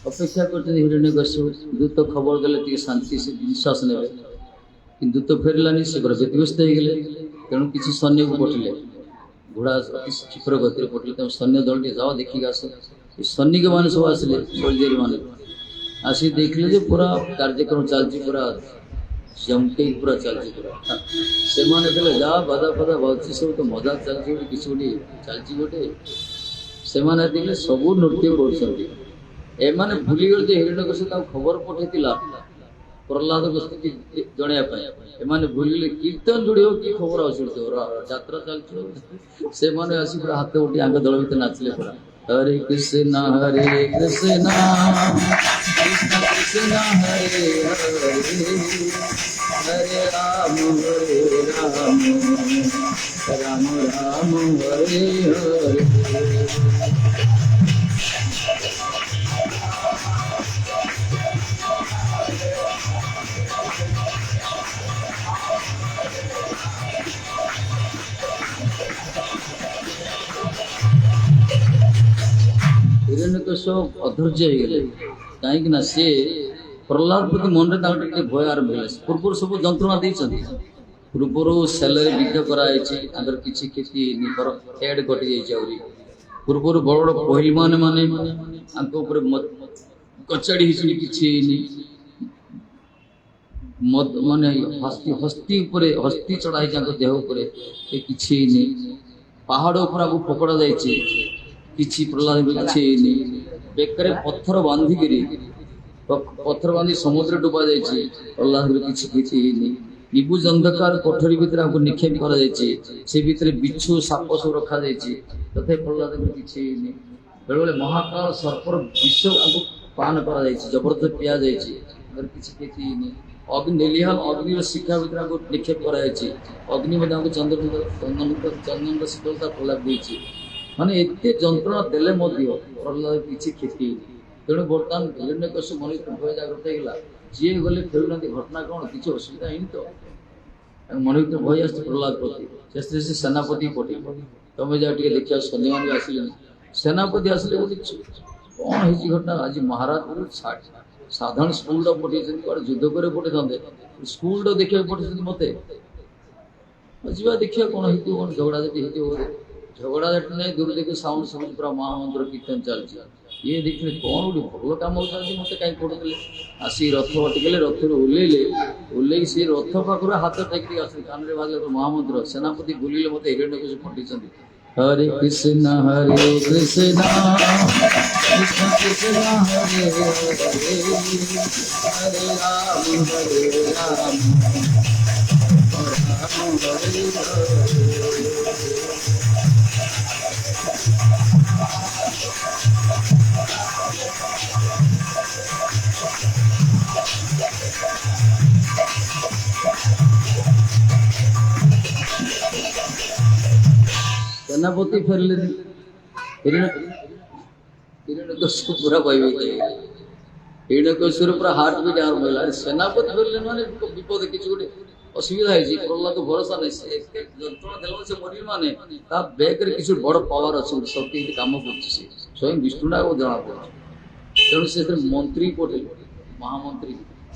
अपेक्षा कर हिरण्यकश्यप दूत खबर देले शांति से निश्वास ने कि दूत फेरलानी से व्यतीव्यस्त हो गले तेणु किसी सैन्य को पठिले घोड़ा शीघ्र गति पठिले तुम सैन्य दल जाओ देखिक आस सैनिक मैंने सब आसिले सोल्जर मैंने आसिक देखले पूरा कार्यक्रम चलती पूरा जमके पूरा चलती पूरा से जा बाधा फाधा बाजी सब तो मजा चलती किसी गोटे चलती गोटे से देखले सबू नृत्य कर एमाने भूली गले हिरण्यकश्यप खबर पठे प्रहलाद को स्थिति जनवाई एमाने भूली गले कीर्तन जोड़ी कि खबर आसुड़ी यात्रा चलती से आसी पूरा हाथ उठी आंग दल भर नाचले पूरा हरे कृष्ण कृष्ण कृष्ण हरे हरे हरे राम राम राम हरे हरे। हिरण्यकश्यप अधैर्य हो गले कहीं सी प्रहलाद प्रति मन में भय आरंभ है पूर्व सब जंत्रणा देती पूर्व सैलरी विज्ञ कराई किसी क्षति हेड कटि जाए पूर्व बड़ बड़ पहलवान मैंने कचाड़ी किसी माने हस्ती हस्ती चढ़ाई देह उपर किसी पहाड़ उपर आपको पकड़ा जाइए किसी प्रहलाद किसी बेकर पत्थर बांधी समुद्र डुबा जाइए प्रहलाद किसी क्षति निबुज अंधकार कोठरी भितर आपको निक्षेप करा से भितर बिच्छू साप सब रखा तथे प्रहलाद किसी बेले बेले महाकाल सर्पर विष आपको पान करा जबरदस्त पिया किसी क्षति ନେଲିହାଲ ଅଗ୍ନିର ଶିକ୍ଷା ଭିତରେ ଆମକୁ ନିକ୍ଷେପ କରାଯାଇଛି। ଅଗ୍ନି ମଧ୍ୟ ଆମକୁ ଚନ୍ଦନର ଶୀତଳତା ପ୍ରଲାପ ଦେଇଛି। ମାନେ ଏତେ ଯନ୍ତ୍ରଣା ଦେଲେ ମଧ୍ୟ ପ୍ରହ୍ଲାଦ କିଛି କ୍ଷତି ହେଇନି। ତେଣୁ ବର୍ତ୍ତମାନ ହିରଣ୍ୟକଶ୍ୟପ ମନରେ ଭୟ ଜାଗ୍ରତ ହେଇଗଲା, ଯିଏ ଗଲେ ଫେରୁନାହାନ୍ତି, ଘଟଣା କ'ଣ କିଛି ଅସୁବିଧା ହେଇନି ତ? ମନ ଭିତରେ ଭୟ ଆସିଛି ପ୍ରହ୍ଲାଦ ପ୍ରତି। ସେ ସେନାପତି ପଠେଇ, ତମେ ଯାଅ ଟିକେ ଦେଖିବା, ସୈନ୍ୟମାନେ ବି ଆସିଲେନି। ସେନାପତି ଆସିଲେ ଗୋଟେ କ'ଣ ହେଇଛି ଘଟଣା, ଆଜି ମହାରାଜ ସାଧାରଣ ସ୍କୁଲଟା ପଠେଇଛନ୍ତି, କୁଆଡ଼େ ଯୁଦ୍ଧ করে ପଠେଇଥାନ୍ତେ, ସ୍କୁଲଟା ଦେଖିବାକୁ ପଠେଇଛନ୍ତି ମୋତେ। ଯିବା ଦେଖିବା କ'ଣ ହେଇଥିବ, କ'ଣ ଝଗଡ଼ା ଝାଟି ହେଇଥିବ ବୋଧେ। ଝଗଡ଼ା ଝାଟି ନାହିଁ, ଦୂର ଦେଖି ସାଉଣ୍ଡ ଶୁଭୁଛି, ପୁରା ମହାମନ୍ତ୍ର କୀର୍ତ୍ତନ ଚାଲିଛି। ଇଏ ଦେଖିଲେ କ'ଣ ଗୋଟେ ଭଲ କାମ ଚାଲିଛି, ମୋତେ କାହିଁ ପଠେଇଥିଲେ। ଆସିକି ରଥ ଅଟିକଲେ, ରଥରୁ ଓହ୍ଲେଇକି ସେ ରଥ ପାଖରୁ ହାତ ଟେକି ଆସୁଛନ୍ତି, କାନରେ ବାଜିଲେ ମହାମନ୍ତ୍ର। ସେନାପତି ବୁଲିଲେ ମୋତେ ହିରଣ୍ୟକଶ୍ୟପ ପଠେଇଛନ୍ତି। हरे कृष्ण हरे कृष्ण कृष्ण कृष्ण हरे हरे हरे राम राम हरे सेनापति फेरले हिरण्यकश्यप पूरा भयभीत हिरण्यकश्यप पूरा हार्ट बीट आरंभ होला। सेनापति फेरले माने विपद किछि गोटे असुविधा है। प्रहलाद भरोसा नहीं, जंत्रणा देला से मरी माने ता बैक रे किछि बड़ पावर अछि, शक्ति काम करछि। स्वयं विष्णुना को जना पड़छ। तेणु से मंत्री पठे, महामंत्री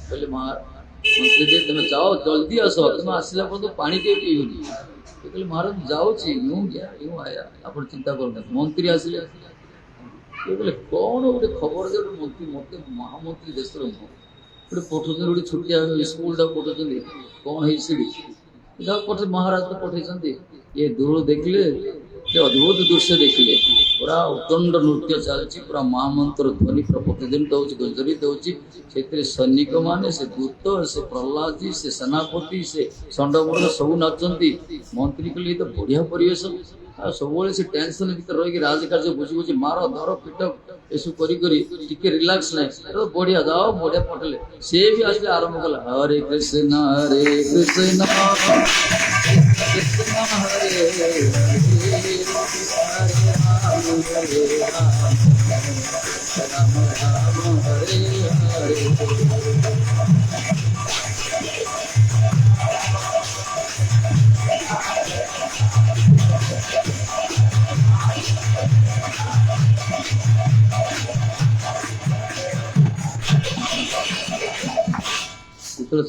कहले मंत्री दे तुम जाओ जल्दी आसो, तुम आसला पर तो पानी के पीबनी। कहले महाराज जाऊँगी, यूँ गया यूँ आया, आप चिंता करना। मंत्री आसिले, कहले कौन गोटे खबर जे मंत्री मत महामंत्री देश गोटे पठाऊँ, गोटे छुट्टिया स्कूलटा पठाऊँ, कौन है जाओ पठे। महाराज तो पठे। ये दूर देखले अद्भुत दृश्य देखिले, पूरा उदंड नृत्य चलती, पूरा महामंत्र ध्वनि पूरा प्रतिध्वनित हो गंजरित होची। सैनिक माने से दूत से प्रहलाद जी से सेनापति से षंडमूल सब नाचती। मंत्री कहले तो बढ़िया परिवेश, सब से टेंशन भर रही राजकार्य बुझी बुझी मार धर पिट एसब कर रिलैक्स ना, तो बढ़िया जाओ बढ़िया पठेले। सी भी आसले आरंभ कला हरे कृष्ण कृष्ण हरे हरे राम राम हरे हरे।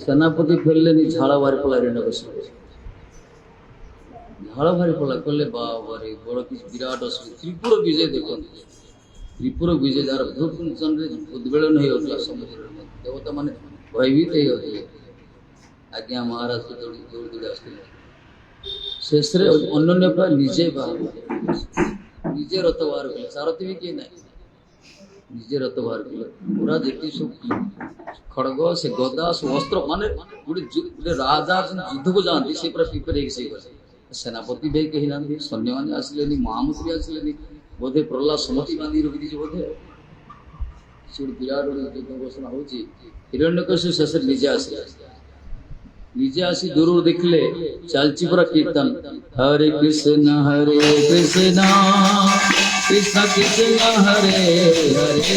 सेनापति फेरले झाड़ा बाहरी पड़ा हिरण्यकश्यप, झाड़ा बाहरी पड़ा। कहले बाबा रे बड़ किसी विराट असुविधा। त्रिपुर विजय देखो, त्रिपुर विजय जार भूतन उद्वेलन होता समुद्र देवता माने भयभीत होते। आज्ञा महाराज को दौड़ी दौड़ दौड़ी आसते शेष अन्य प्राय निजे बाहर निजे रथ बाहर कले, सारथी भी किए ना, निजे रथ बाहर कले। पूरा जी सब खड़ग से गदा सब अस्त्र माने गोटे राजा युद्ध को जाती से पूरा प्रिपेयर से सेनापति भाई कही ना, सैन्य मैंने आसिले, महामंत्री आसिले, बोधे प्रहलाद समति बांधी रखी बोधे से विराट युद्ध घोषणा हो। हिरण्यकश्यप शेष निजे आसी दूर देखले चलची पूरा कीर्तन हरे कृष्ण कृष्ण कृष्ण हरे हरे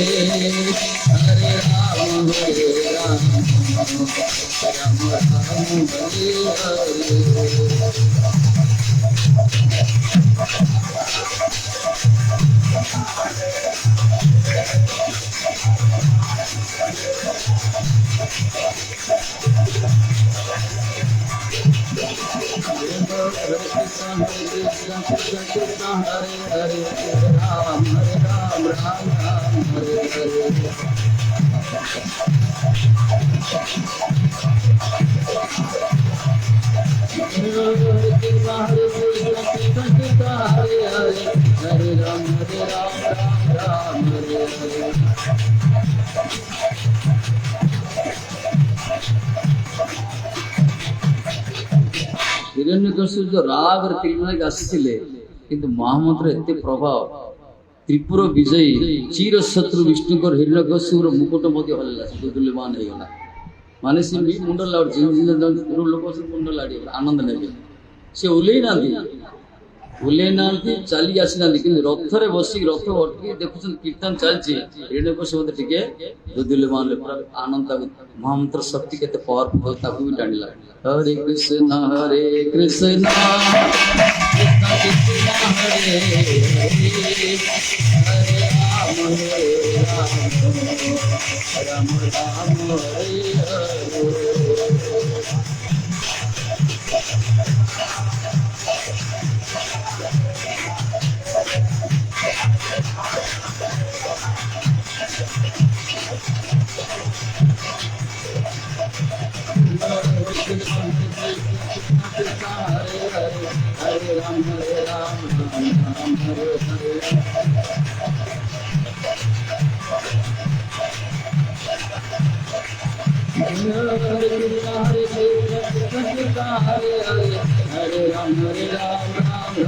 हरे राम राम राम हरे हरे। हिरण्यकश्यप जो राग तिलना आसी किंतु महामंत्र एते प्रभाव त्रिपुर विजयी चिर शत्रु विष्णुकर हिरण्यकश्यप मुकुट मध्य हल्ला दुर्दुल्यमान हो गला। मानसी भी मुंड लाड़ी लोक मुंड लाड़ी आनंद ने से ओल्लै ना ओल्लै ना चली आसी ना कि रथरे बसिक रथ अटक देखुं कीर्तन चलती हिरण्यकश्यप मत टिके दुदिले मान पूरा आनंद महामंत्र शक्ति के पावरफुल ताकू भी टाणिला हरे कृष्ण हरे कृष्ण हरे राम राम हरे हरे हरे राम राम हरे हरे हरे राम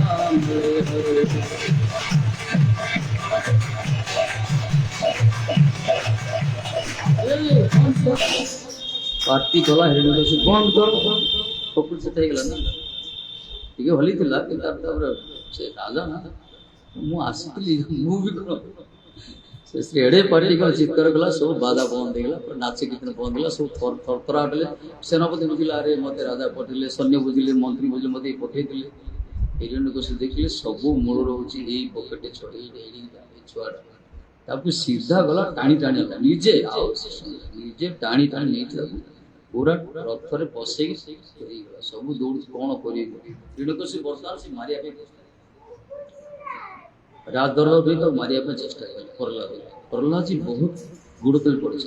राम हरे हरे पार्टी कला हिरण्यकश्यप बंद करो पपुल से થઈ ગલા ના ଟିକେ ହଲି ଥିଲା କି ତାପରେ ସେ ରାଜା ନା ମୁଁ ଆସିଥିଲି ମୁଁ ବି କଣ ସେ ଏଡ଼େ ପାର୍ଟି କଣ ଚିତ୍କାର କଲା ସବୁ ବାଧା ବନ୍ଦ ହେଇଗଲା ନାଚ କୀର୍ତ୍ତନ ବନ୍ଦ ହେଲା ସବୁ ଥରଥର ହେଲେ ସେନାପତି ବୁଝିଲା ଆରେ ମତେ ରାଜା ପଠେଇଲେ ସୈନ୍ୟ ବୁଝିଲେ ମନ୍ତ୍ରୀ ବୁଝିଲେ ମତେ ପଠେଇଥିଲେ ହିରଣ୍ୟକଶ୍ୟପ ଦେଖିଲେ ସବୁ ମୂଳ ରହୁଛି ଏଇ ପକେଟେ ଛଡେଇ ଏଇ ଛୁଆଟା ତାକୁ ସିଧା ଗଲା ଟାଣି ଟାଣି ହେଲା ନିଜେ ଟାଣି ଟାଣି ନେଇଥିଲା पूरा रथरे बसैक सब दौड़ कौन कर हिरण्यकश्यप बर्तमान से मारिया राजदरबार भी तो मारिया चेष्टा कले प्रहलाद जी बहुत गुड़ तले पड़े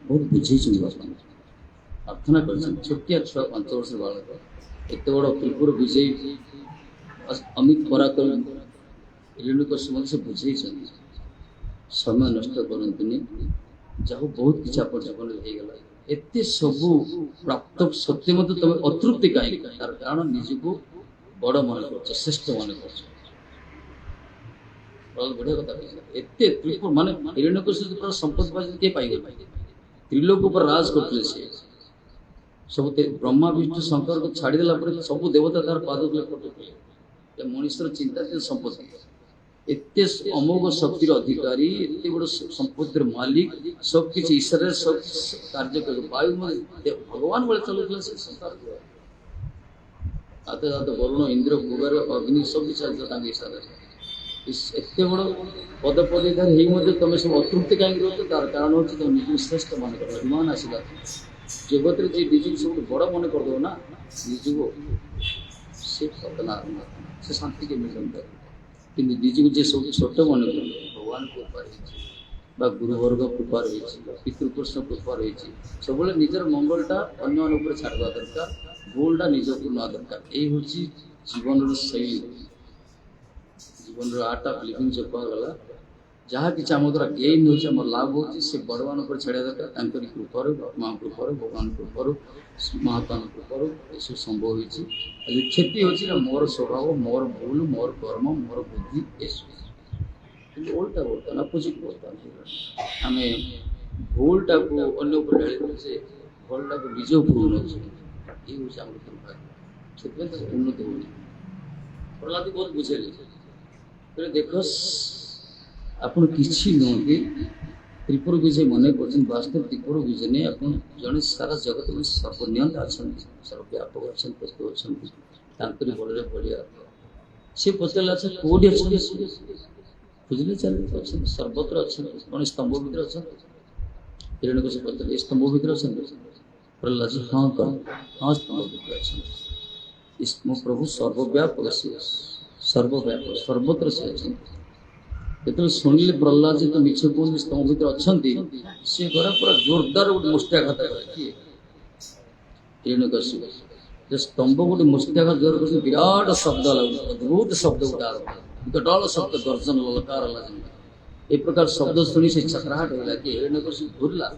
बहुत बुझे प्रार्थना कर छोटिया छुआ 5 वर्ष बालक एत बड़ त्रिपुर विजयी अमित पराक्रम हिरण्यकश्यप से बुझे समय नष्ट करते जाओ बहुत किसी आप जीवन होगा एते सबू प्राप्त सत्य मत तुम अतृप्ति कहीं तार कारण निजको बड़ मन कर श्रेष्ठ मन कर बढ़िया कथा एते त्रिपुर मान हिरण्यकश्यप संपत्ति किए पाइले त्रिलोक पर राज करते सब ब्रह्मा विष्णु शंकर को छाड़देला सब देवता तार पाद तले पटुले मनुष्यर चिंता संपत्ति एते अमोघ शक्तिर अधिकारी एते बड़ संपत्तिर मालिक सब किसी ईश्वर सब कार्य कर वायु भगवान बड़े चलुला से संसार आते जाते वरुण इंद्र कुबेर अग्नि सब चलता ईश्वर एते बड़ पद पदधार ही तुम सब अतृप्ति कहीं रोच तार कारण हूँ तुम निज श्रेष्ठ मन कर विमान आसला जगत जी निज सब बड़ मन करदेव ना निजको से पतना से शांति के मिलन कि निजको जे सब छोट मन कर भगवान कृपा रही गुरुवर्ग कृपा रही पितृकृष्ण कृपा रही सब निजर मंगलटा अन्य छाड़ा दरकार भूलटा निजक ना दरकार यही हूँ जीवन शैली जीवन आर्ट ऑफ लिविंग जो कहगला जहाँ कि आम द्वारा गेन हो लाभ हो बड़वान पर छाड़ा दरकार कृपार बापा कृपार भगवान कृपार महात्मा कृपार यह संभव हो क्षति हो मोर स्वभाव मोर भूल मोर कर्म मोर बुद्धि उल्टा बोलता ना अपोजिट बोलता आम भूलटा को अन्य ढाई दे भलटा को निज भूल नौ ये हूँ आम दुर्भाग्य से उन्नति हो प्रहलाद बहुत बुझेले देख आप किसी नुहति त्रिपुर विजय मन कर वास्तव त्रिपुर विजय नहीं आप जड़े सारा जगत में सर्वनियंता अच्छा सर्वव्यापक अच्छा प्रस्तुत अच्छा बड़े बढ़िया सी पचारे अच्छा कौटी अच्छा बुझे चलते सर्वत्र अच्छा कौन स्तंभ भर अच्छा हिरण्यकश्यप पचारे स्तंभ भर अच्छा प्रहलाद जी हाँ कह हाँ स्तंभ भर अच्छा मो प्रभु सर्वव्यापक सर्वव्यापक सर्वत्र से अच्छा जो शुणिले प्रहलाद जी तो मिछ कहते स्तंभ भर अच्छा सी घर पूरा जोरदार गोटे मुष्टियाघात किए हिरण्यकश्यप स्तंभ गोटे मुष्टियाघात जोर कर विराट शब्द अद्भुत शब्द गोटे आरंभ विकटाल शब्द गर्जन ललकार ए प्रकार शब्द शुणी से चक्राहट होगा कि हिरण्यकश्यप घूरला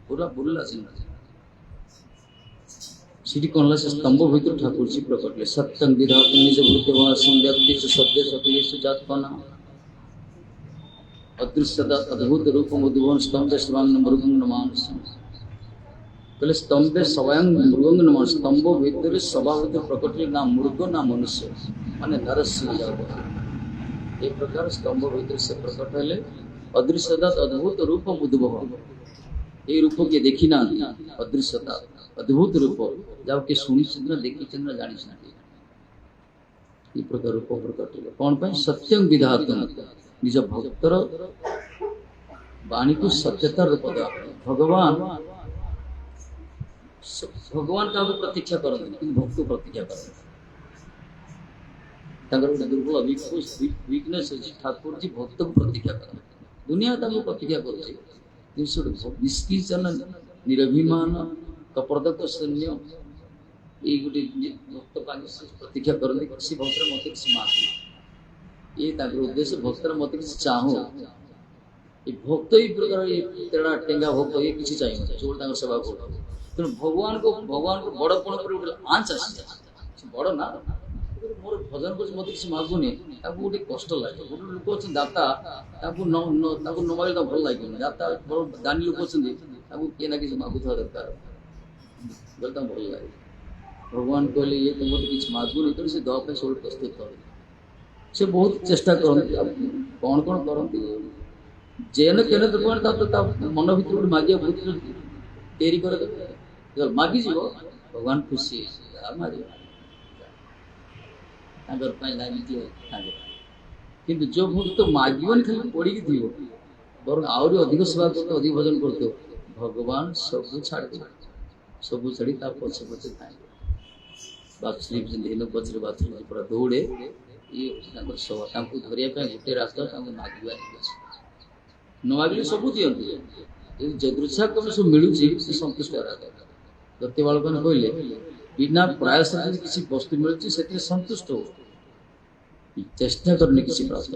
पूरा बुरला सीटी कौन से स्तंभ भर ठाकुर जी प्रकटले सत्यं विधात निज भूतवासं व्यक्ति सत्य सकलेश जातपना अदृश्यता अद्भुत रूप उद्भवन स्तंभ स्वांग मृगंग मानस कहले स्तंभे स्वयं मृगंग नम स्तंभ भितर स्वभाव प्रकट ना मृग ना मनुष्य माने नरसिंह ये प्रकार स्तंभ भितर से प्रकट हेले अदृश्यता अद्भुत रूप उद्भव ये रूप किए देखी ना अदृश्यता अद्भुत रूप जाओ कि शुणी देखी जानी ये प्रकार रूप प्रकट हेले कौन पाई सत्यं विधातुम निज भक्तर वाणी को सत्यता रूप देवा भगवान भगवान का प्रतीक्षा करते भक्त प्रतीक्षा करते दुर्बल वीकनेस अच्छी ठाकुर जी भक्त को प्रतीक्षा करते दुनिया प्रतीक्षा कर निष्किंचन निरभिमान कपरदक शून्य ये गोटे भक्त प्रतीक्षा करते किसी भक्त मत किसी मांग ये उद्देश्य भक्त मत किसी चाहो ये भक्त ही प्रकार ये तेरा टेंगा भक्त ये किसी चाहिए जो सेवा कर तेणु भगवान को बड़पण पर आंच आसी बड़ ना मोर भजन कर मत किसी मागुनि गोटे कष्ट लगे गोटे लोक अच्छे दाता न मागे भल लगे दाता बड़ दानी लोक अच्छे किए ना कि मागुवा दरकार भल लगे भगवान कहले ये तो मत किसी मागुनि तेणु से दवा सब प्रस्तुत कर से बहुत चेष्टा करती कौन कौन करती जेन केन तो मन भर गोटे मागे बुद्धि तैयारी कर मागिज भगवान खुशी किंतु जो भक्त मागवन खाली पड़ी थी बर आहरी अधिक सेवा करते अधिक भजन करते भगवान सब छाड़ी पछे पछे था बाथरूम दिन पचर बाथरूम पूरा दौड़े ये धरने गोटे रास्ता मागे न मागे सब दिखती जदृच्छा कम सब मिलूँ संतुष्ट दत्ती बालक कहले बिना प्रयास किसी वस्तु मिलूँ से संतुष्ट हो चेष्टा करनी किसी प्राप्त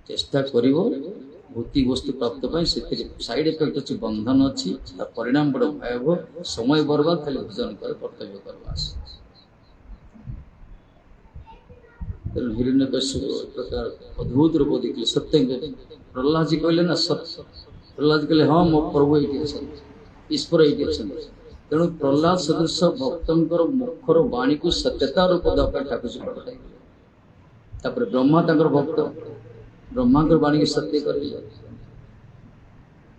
चेष्टा कर भौतिक वस्तु प्राप्त से साइड इफेक्ट अच्छी बंधन अच्छी परिणाम बड़ भयावह समय बर्बाद खाली भोजन कर कर्तव्य करवा तेणु हिरण्यकश्यप प्रकार अद्भुत रूप देखिए सत्य प्रहलाद जी कहले ना सत्य प्रहलाद कहले हाँ मो प्रभु ये ईश्वर ये तेणु प्रहलाद सदृश भक्तर मुखर वाणी को सत्यता रूप देवाई ठाकुर जी प्रकट ब्रह्मा भक्त ब्रह्मा वाणी की सत्य कर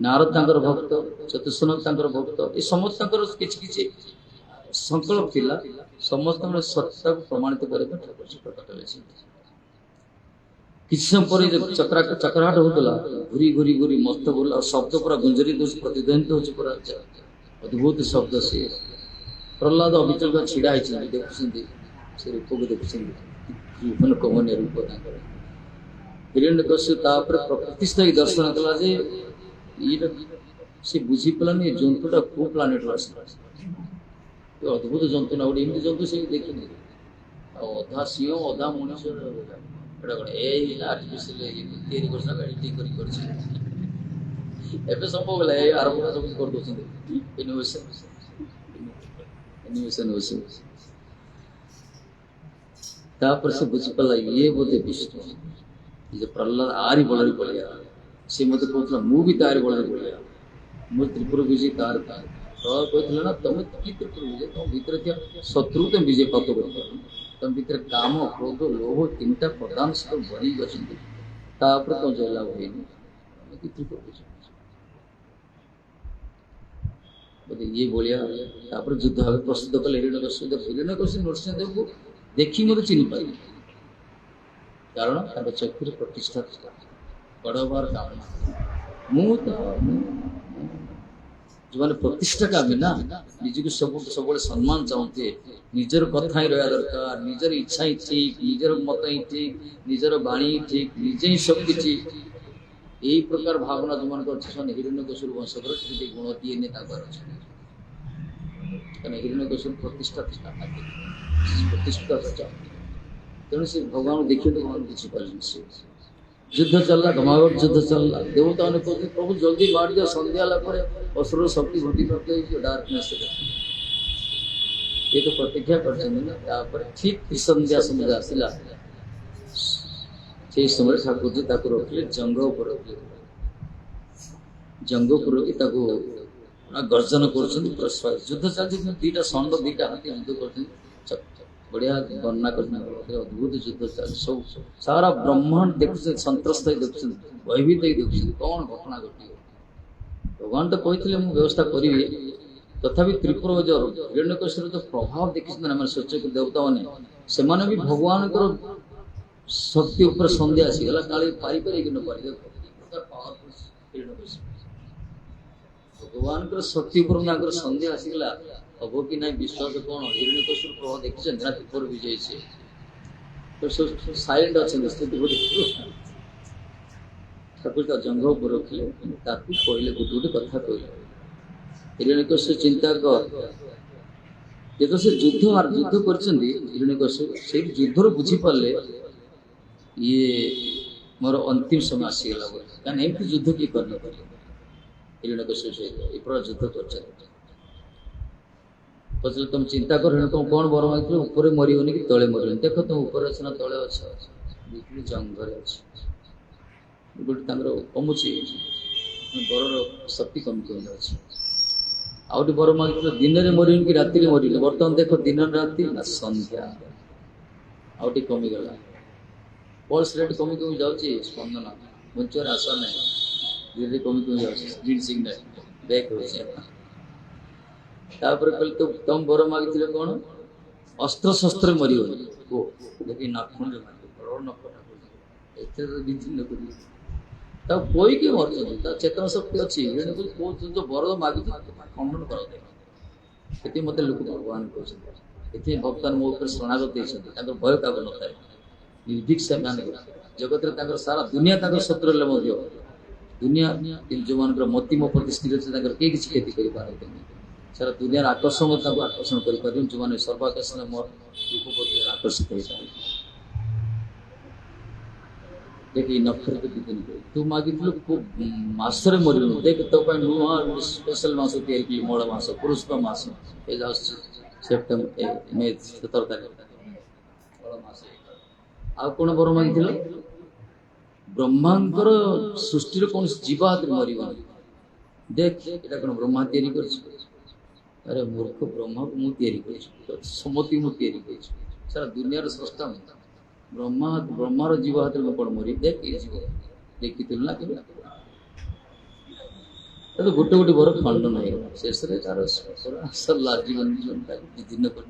नारद भक्त चतुष्नक भक्त ये समस्त किसी संकल्प थिला समस्त सत्ता को प्रमाणित कर ठाकुर जी प्रकट हुए किसी समय पर चक्राहट होता घूरी घूरी घूरी मस्त बोला शब्द पूरा गुंजरित प्रतिध्वनित हो अद्भुत शब्द से प्रहलाद अविचल का छिड़ा देखुं से रूप को देखुं जीवन कमनीय रूप हिरण्यकश्यप प्रतिष्ठा की दर्शन कला से बुझी पालानी जंतुटा को प्लानेट अद्भुत जंतु ना गोटे एमती जंतु से देखनी अधा सिंह अधा मनुष्य संभव है आरंभ सब कर से बुझी पाला ये बोधे विष्णु ये प्रहलाद आरी बल पड़िया सी मत कहला मुझे तारी बल पड़िया मुझे त्रिपुर विजय तार कहला ना तुम कि त्रिपुर विजय तुम भीतर क्या शत्रु तुम विजय प्राप्त कर तुम भीतर काम क्रोध लोभ तीनटा प्रधान सब बढ़ी गए तुम जयलाभ हो त्रिपुर विजय ये बोलिया युद्ध भाव प्रस्तुत कले हिरण्यकश्यप नरसिंहदेव को देखी मत चिन्ह पारे कारण चक्षुर प्रतिष्ठा बड़बार कामना जो मैंने प्रतिष्ठा कामी ना निज को सब सम्मान चाहते निजर कथा ही रहा दरकार निजर इच्छा ही ठीक निजर मत ही ठीक निजर वाणी ही ठीक निजे ही सब किसी यही प्रकार भावना जो मान हिरण्यकश्यप वंशधर गुण दिए हिरण्यकश्यप प्रतिष्ठा प्रतिष्ठा तेणु से भगवान देखिए तो भगवान किसी पारे युद्ध चलला घमाघट युद्ध चलला देवता ने कहते प्रभु जल्दी मार दिया संध्या असुर शक्ति घटी करते डार्कनेस ये तो प्रतिज्ञा कर ठीक संध्या समय आसला से समय ठाकुर जी रखिले जंग पर रखिले जंग पर रखी गर्जन कर युद्ध चलती दीटा षंड दीटा हाथी युद्ध कर बढ़िया वर्णना कर अद्भुत युद्ध चल सब सारा ब्रह्मांड देखुचे संत्रस्त देखुं भयभीत देखुं कौन घटना घटी भगवान तो कहते मुझे व्यवस्था करी तथापि त्रिपुर हिरण्यकश्यप जो प्रभाव देखी सूचक देवता मैंने भी भगवान शक्ति उपर सन्देह आसीगला काली पारि पारे कि न पारि भगवान शक्ति उपर सन्देह आसीगला हम कि ना विश्वास कौन हिरण्यकश्यप प्रभाव देखी ना त्रिपुर विजय से तो सब साइलेंट अच्छे स्थिति ठाकुर का जंग पर रखिले कहले गोटे गोटे कथा कहले हिरण्यकश्यप चिंता कर ये तो से युद्ध कर हिरण्यकश्यप से युद्धर बुझी पारे ये मोर अंतिम समय आसीगला कहीं एमती युद्ध किए कर हिरण्यकश्यप सहित ये पूरा युद्ध कर पचल तुम चिंता कर तुम कौन वर मांग ऊपर मरन कि तले मरन देख तुम ऊपर अच्छे ना तले अच्छे जंगल अच्छे गोटे कमुची वर शक्ति कमी कमी अच्छे आउट वर मांग दिन में मरन कि राति मरन बर्तमान देख दिन राति ना संध्या आउट कमीगला पल्स रेट कमी कमी जाऊँगी स्पंदन बंचर आशा ना धीरे कमी कमी जाऊँगी सिग्नल बैक हो कहले तो तुम वर मागिले कौन अस्त्र शस्त्र मर देखिए नाखुण बड़ नखटा विच्छिन्न कर कोई के मर चेतना शक्ति अच्छी जो वर मागी खंडन कर मत लोक भगवान कहते भगवान मो शरणागत भय क्या न था निर्भीक से जगत में सारा दुनिया शत्रु दुनिया जो मान मतिम प्रति स्थिर अच्छे किए किसी क्षति कर सारा दुनिया आकर्षण आकर्षण कर जो मैंने सर्वाकर्षण मोर रूप प्रति आकर्षित होता देखिए नखर तू मागिल मसरे मर देख तो नुआ स्पेशल मस तैयारी मल मस पुरुष मस ये सेप्टेम्बर मे 17 तारीख आ कौन वर मागिल ब्रह्मांकर सृष्टि कौन जीव हाथ मर देख ये कौन ब्रह्मा तैयारी कर अरे मूर्ख ब्रह्मा को मुझे सम्मति मुझे सारा दुनिया स्रष्टा ब्रह्मार जीव हाथ में कौन मरी देख ये जीव देखी तुलना के तो गोटे गोटे वर खंडन हो शेष तार सरला जीवन जीवन विभिन्न कर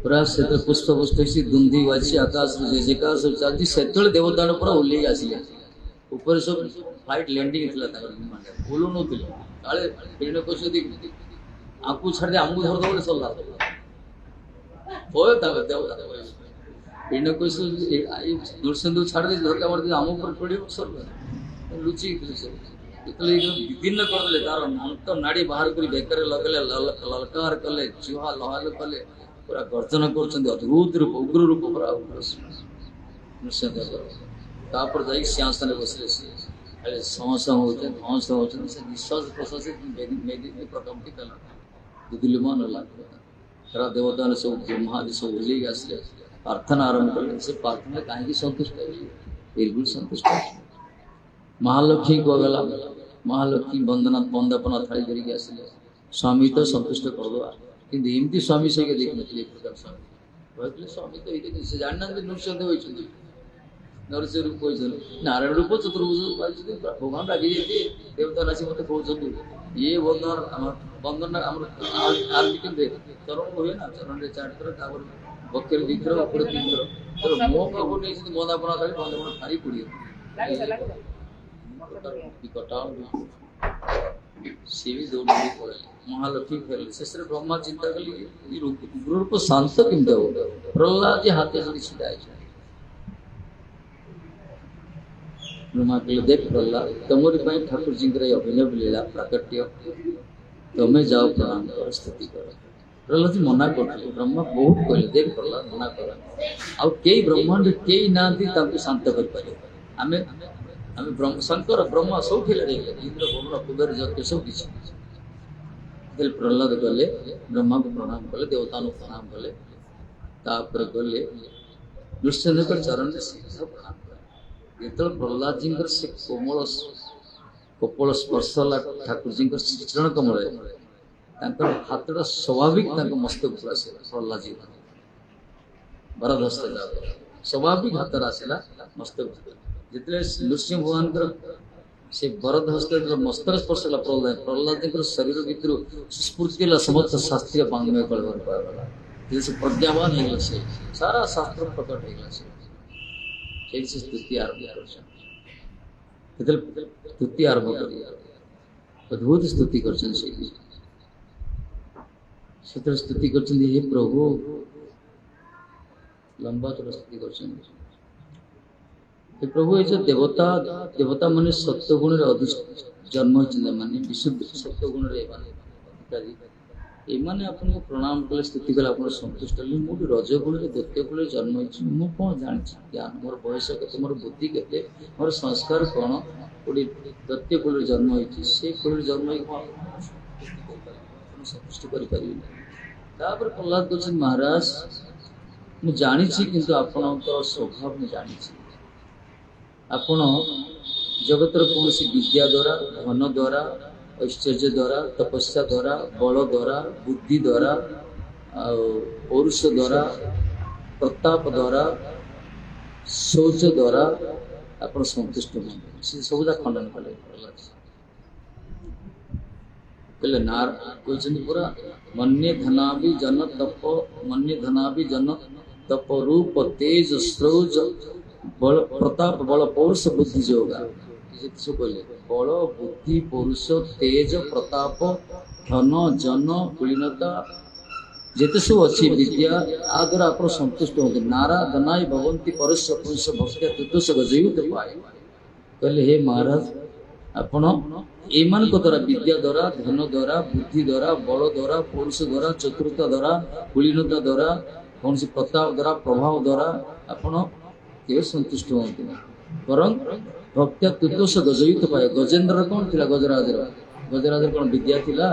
पूरा से पुष्प पुष्प दुंदी बाजी आकाश जय जयकार सब चलती से देवता पूरा ओल्ल आसिले ऊपर सब फ्लाइट लैंडिंग बोलू न काले हिरण्यकश्यप आपको छाड़ दे आमको धर दो सल्ला हिरण्यकश्यप नृसिंह छाड़ दे धरका मार आम ऊपर पड़े सर लुचि विभिन्न करदे तार अंत नाड़ी बाहर कर बेकर लगले ललकार कले जुहा लहाल कले पूरा गर्जन कर अद्भुत रूप उग्र रूप पूरा नृसिंह जाई सिंहासन बसले समस होते धंस होते निश्वास प्रश्वास प्रकम्पी कला दुदुल्यमान सारा देवता ने सब ब्रह्मादि सब ओल्ल आसले प्रार्थना आरंभ कले से प्रार्थना कहीं सन्तुष्ट बिल्कुल सन्तुष्ट महालक्ष्मी को गला महालक्ष्मी वंदना वंदापना थाली धरिकी आसले स्वामी तो सन्तुष्ट करदे कि एमती स्वामी सही देख नी प्रकार स्वामी कहते स्वामी तो ये जानना नृसिंह होती नरसिंह रूप नारायण रूप चतुर्भुज भगवान रागी जाती देवता राशि मत कहते ये बंधन आर्मी चरण हुए ना चरण चार थर बक्के 2 थर ऊपर 3 थर मो प्रभु नहीं बंदापना खाली बंदापना सारी पड़ी सी भी दौड़ पड़े महालक्ष्मी फेरले शेष ब्रह्मा चिंता कली रूप शांत केमती हो प्रहलाद जी हाथ जोड़ी छिड़ा ब्रह्मा कहले देख प्रहलाद तुमरी ठाकुर जी अभिनव लीला प्राकट्य तुम्हें जाओ प्रणाम कर स्तुति कर प्रहलाद जी मना कर ब्रह्मा बहुत कहले देख प्रहलाद मना कर आ कई ब्रह्मांड कई ना शांत कर आम ब्रह्म शंकर ब्रह्मा सब इंद्र भुवन कुबेर जत्य सब किसी प्रहलाद गले ब्रह्मा को प्रणाम कले देवता प्रणाम कले गले नृसिंह चरण में सीधा प्रणाम जो प्रहलाद जी से कोमल କପଳ ସ୍ପର୍ଶ ହେଲା ଠାକୁରଜୀଙ୍କ ଶ୍ରୀଚରଣ କମଳରେ ତାଙ୍କର ହାତଟା ସ୍ୱାଭାବିକ ତାଙ୍କ ମସ୍ତକକୁ ଆସିଲା ପ୍ରହ୍ଲାଦଜୀ ବରଦସ୍ତ ସ୍ୱାଭାବିକ ହାତରେ ଆସିଲା ମସ୍ତକ ଯେତେବେଳେ ନୃସିଂହ ଭଗବାନଙ୍କର ସେ ବରଦ ହସ୍ତରେ ମସ୍ତକ ସ୍ପର୍ଶ ହେଲା ପ୍ରହ୍ଲାଦଙ୍କର ଶରୀର ଭିତରୁ ସ୍ଫୂର୍ତ୍ତି ହେଲା ସମସ୍ତ ଶାସ୍ତ୍ରୀୟ ପାଣ୍ଡମୟ କଳବର କରାଗଲା ସେ ପ୍ରଜ୍ଞାବାନ ହେଇଗଲା ସେ ସାରା ଶାସ୍ତ୍ର ପ୍ରକଟ ହେଇଗଲା ସେଇଠି ସେ ସ୍ତୁତି ଆରମ୍ଭ କରିଛନ୍ତି ଯେତେବେଳେ ସ୍ତୁତି ଆରମ୍ଭ କରି ଅଦ୍ଭୁତ ସ୍ତୁତି କରିଛନ୍ତି ସେଇଠି ସେଥିରେ ସ୍ତୁତି କରିଛନ୍ତି ହେ ପ୍ରଭୁ ଲମ୍ବା ତର ସ୍ତୁତି କରିଛନ୍ତି हे प्रभु ये जो देवता देवता माने सत्य गुण रे जन्म होने विशुद्ध सत्य गुण रे अधिकारी ये माने आपन को प्रणाम कले स्तुति कले आपन संतुष्ट हली मु रज गुण रे द्वितीय गुण रे जन्म होछि मु कोन जानि ज्ञान मोर बयस केते मोर बुद्धि केते मोर संस्कार कोन ओडी द्वितीय गुण रे जन्म होछि से गुण रे जन्म संतुष्ट करि परिबे तापर प्रहलाद कहछन महाराज मु जानि छी किंतु आपनकर स्वभाव मु जानि छी आपण जगतर कौन सी विद्या द्वारा धन द्वारा ऐश्वर्य द्वारा तपस्या द्वारा बल द्वारा बुद्धि द्वारा पौरुष द्वारा प्रताप द्वारा शौच द्वारा आप संतुष्ट से सबुदा खंडन कले कहले नार कहते पूरा मन्य धनाभि जन तप मन्य धनाभि जन तप रूप तेज श्रौज बल प्रताप बल पौरुष बुद्धि जोगा कहले बल बुद्धि पौरुष तेज प्रताप धन जन कुलीनता जेते सब अच्छी विद्या आ द्वारा आप संतुष्ट होते नारा धनाई भवंती परस्य पुरुष भक्त्या तुतुष गजयुत पाए कहले हे महाराज आपण एमान को द्वारा विद्या द्वारा धन द्वारा बुद्धि द्वारा बल द्वारा पौरुष द्वारा चतुरता द्वारा कुलीनता द्वारा कौन सी प्रताप द्वारा प्रभाव द्वारा आपण के संतुष्ट होती बरं भक्त्या तुतोष गजयुत पाए गजेंद्र कौन थिला गजराजर कौन विद्या थिला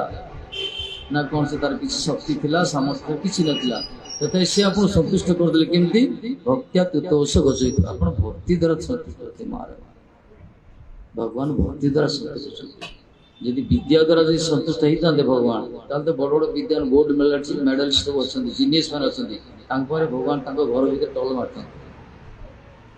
ना कौन से तार किसी शक्ति थिला सामर्थ्य किसी नथिला तथा से आप संतुष्ट कर देले केमती भक्त्या तुतोष गजयुत आपण भक्ति द्वारा संतुष्ट होते महाराज भगवान भक्ति द्वारा संतुष्ट होते यदि विद्या द्वारा यदि संतुष्ट होता भगवान ताल तो बड़ बड़ विद्या गोल्ड मेडलिस्ट सब अच्छा जीनियस मैंने अच्छा भगवान घर भर टल मारते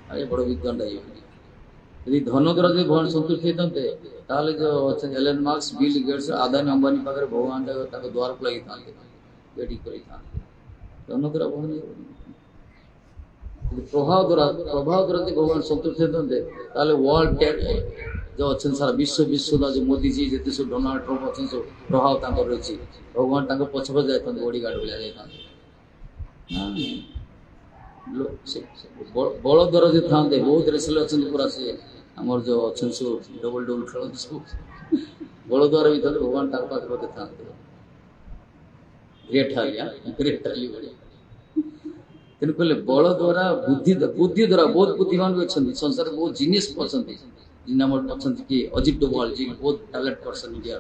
अरे बड़ विद्वान यदि धन द्वारा जो भगवान संतुष्ट होते ताले जो अच्छा Elon Marks Bill Gates Adani Ambani पाखे भगवान द्वार को लगी था वेटिंग कर धन द्वारा भगवान प्रभाव द्वारा जो भगवान संतुष्ट होते ताले वर्ल्ड टेक जो अच्छा सारा विश्व जो मोदी जी जिते सब डोनाल्ड ट्रम्प अच्छे सब प्रभाव रही भगवान पछ पछ जाता बॉडी गार्ड भाई जाता बल द्वारा जो था बहुत रेसल अच्छा पूरा से आम जो अच्छे सब डबल डबल खेल सब बल द्वारा भी था भगवान पाखे था ग्रेट हाली तेणु कहले बल द्वारा बुद्धि द्वारा बहुत बुद्धिमान भी अच्छा संसार बहुत जीनियस अच्छा जिन अच्छा कि अजित डोभाल जी बहुत टैलेंट पर्सन इंडिया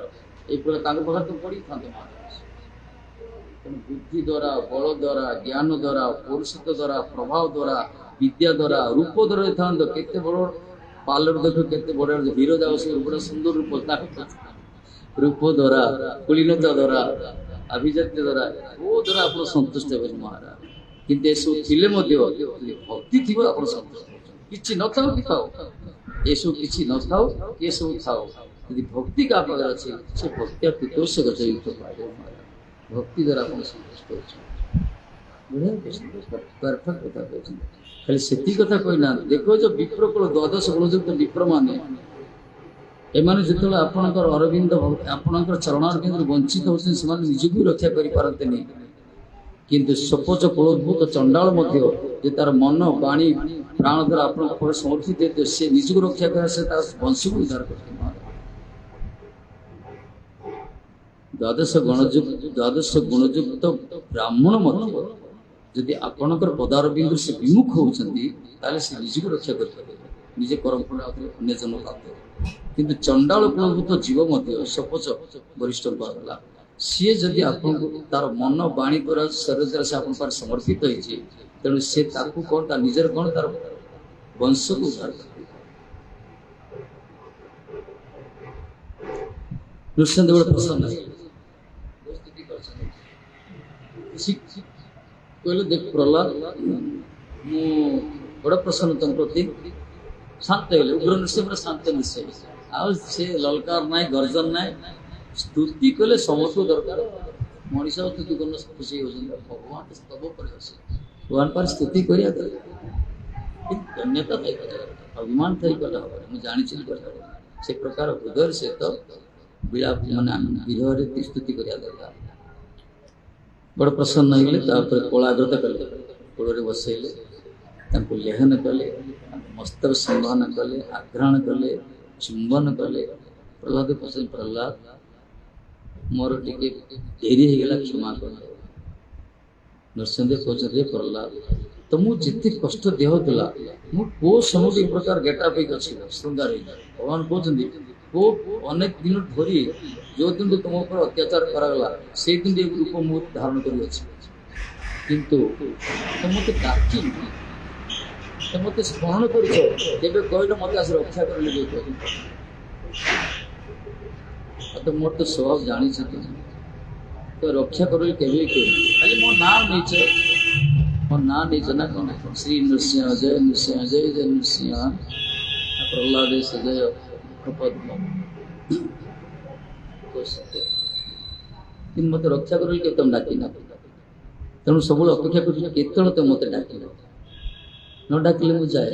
पाखे तो पढ़ी था बुद्धि द्वारा बल द्वारा ज्ञान द्वारा पौरुषत्व द्वारा प्रभाव द्वारा विद्या द्वारा रूप द्वारा था केते बड़ पार्लर देखो केते बड़ हीरो जाओ से बड़ा सुंदर रूप द्वारा कुलीनता द्वारा अभिजात्य द्वारा वो द्वारा आप संतुष्ट हे महाराज किंतु ये सब थिले भक्ति थी आप संतुष्ट किसी न था कि थाओ ये सब किसी न था ये सब थाओ यदि भक्ति का पाखे अच्छे से भक्तिया तुतोष गजयुक्त पाए भक्ति द्वारा आप संतुष्ट परफेक्ट कथा कहते खाली से कथा कहना देखो जो विप्रकुल द्वादश गुणयुक्त विप्र माने एमाने जिते आपणकर अरविंद आपणकर चरणारविंद वंचित होते निजक भी रक्षा करें किंतु सपोज कुलोद्भूत चंडाल जे तार मन वाणी प्राण द्वारा आप समर्थित होते से निजक रक्षा करे से वंश को उद्धार करते द्वादश गुणयुक्त ब्राह्मण मध्य जदि आपणकर पदारविंद से विमुख होती से निजक रक्षा करें निजे कर्म फल अन्य जन्म प्राप्त किंतु चंडाल कुलभूत जीव मध्य सपोज वरिष्ठ कहला सी जदि आप तार मन वाणी द्वारा शरीर द्वारा से आप समर्पित होती तेणु से कौन निजर कौन तार वंश को उद्धार करते ନୃସିଂହଦେବ ବଡ଼ ପ୍ରସନ୍ନ କହିଲେ ଦେଖ ପ୍ରହ୍ଲାଦ ମୁଁ ବଡ଼ ପ୍ରସନ୍ନ ତମ ପ୍ରତି ଶାନ୍ତ ହେଲେ ଉଗ୍ର ନୃସିଂହ ପୁରା ଶାନ୍ତ ନିଶ୍ଚୟ ଆଉ ସେ ଲଲକାର ନାହିଁ ଗର୍ଜନ ନାହିଁ ସ୍ତୁତି କଲେ ସମସ୍ତଙ୍କୁ ଦରକାର ମଣିଷ ସ୍ତୁତି କଲେ ଖୁସି ହେଉଛନ୍ତି ଭଗବାନ ସ୍ତବ କରି ଅଛି ଭଗବାନ ପାଇଁ ସ୍ତୁତି କରିବା ଦରକାର କିନ୍ତୁ ଧନ୍ୟତା ଥାଇପାରେ ଅଭିମାନ ଥାଇପାରିଲା ହେବନି ମୁଁ ଜାଣିଛି ସେ ପ୍ରକାର ହୃଦୟ ସହିତ ବିଳାପ ମାନେ ବିରହରେ ସ୍ତୁତି କରିବା ଦରକାର ବଡ଼ ପ୍ରସନ୍ନ ହେଇଗଲେ ତାପରେ କୋଳାଗ୍ରତ କଲେ କୋଳରେ ବସେଇଲେ ତାଙ୍କୁ ଲେହନ କଲେ ମସ୍ତକ ସମ୍ବହନ କଲେ ଆଘ୍ରାଣ କଲେ ଚୁମ୍ବନ କଲେ ପ୍ରହ୍ଲାଦ ପଚାରିଲେ ପ୍ରହ୍ଲାଦ ମୋର ଟିକେ ଡେରି ହେଇଗଲା କ୍ଷମା କର ନୃସିଂହଦେବ କହୁଛନ୍ତି ପ୍ରହ୍ଲାଦ ତମକୁ ଯେତେ କଷ୍ଟ ଦିଆହେଉଥିଲା ମୁଁ କୋଉ ସମୟରେ ଏ ପ୍ରକାର ଗେଟଅପ୍ ହେଇକି ଅଛି ଶୃଙ୍ଗାର ହେଇକି ଭଗବାନ କହୁଛନ୍ତି କୋଉ ଅନେକ ଦିନ ଧରି ଯେଉଁ ଦିନଠୁ ତୁମ ଉପରେ ଅତ୍ୟାଚାର କରାଗଲା ସେଇ ଦିନ ଏ ରୂପ ମୁଁ ଧାରଣ କରିଅଛି କିନ୍ତୁ ମୋତେ ଡାକିନି ମୋତେ ସ୍ମରଣ କରିଛ କେବେ କହିଲ ମୋତେ ଆସି ରକ୍ଷା କରିଲେ ଯୋଉ କହିଲି ତ ମୋର ତ ସ୍ୱଭାବ ଜାଣିଛି ତ ରକ୍ଷା କରିଲେ କେବେ କହିଲି ଖାଲି ମୋ ନାଁ ନେଇଛ ମୋ ନାଁ ନେଇଛ ନା କ'ଣ ଶ୍ରୀ ନୃସିଂହ ଜୟ ନୃସିଂହ ପ୍ରହ୍ଲାଦ ଜୟ ପଦ୍ମ କିନ୍ତୁ ମୋତେ ରକ୍ଷା କରିଲେ କେବେ ତମେ ଡାକିନା ତେଣୁ ସବୁବେଳେ ଅପେକ୍ଷା କରୁଛି କେତେବେଳେ ତମେ ମୋତେ ଡାକିଲ ନ ଡାକିଲେ ମୁଁ ଯାଏ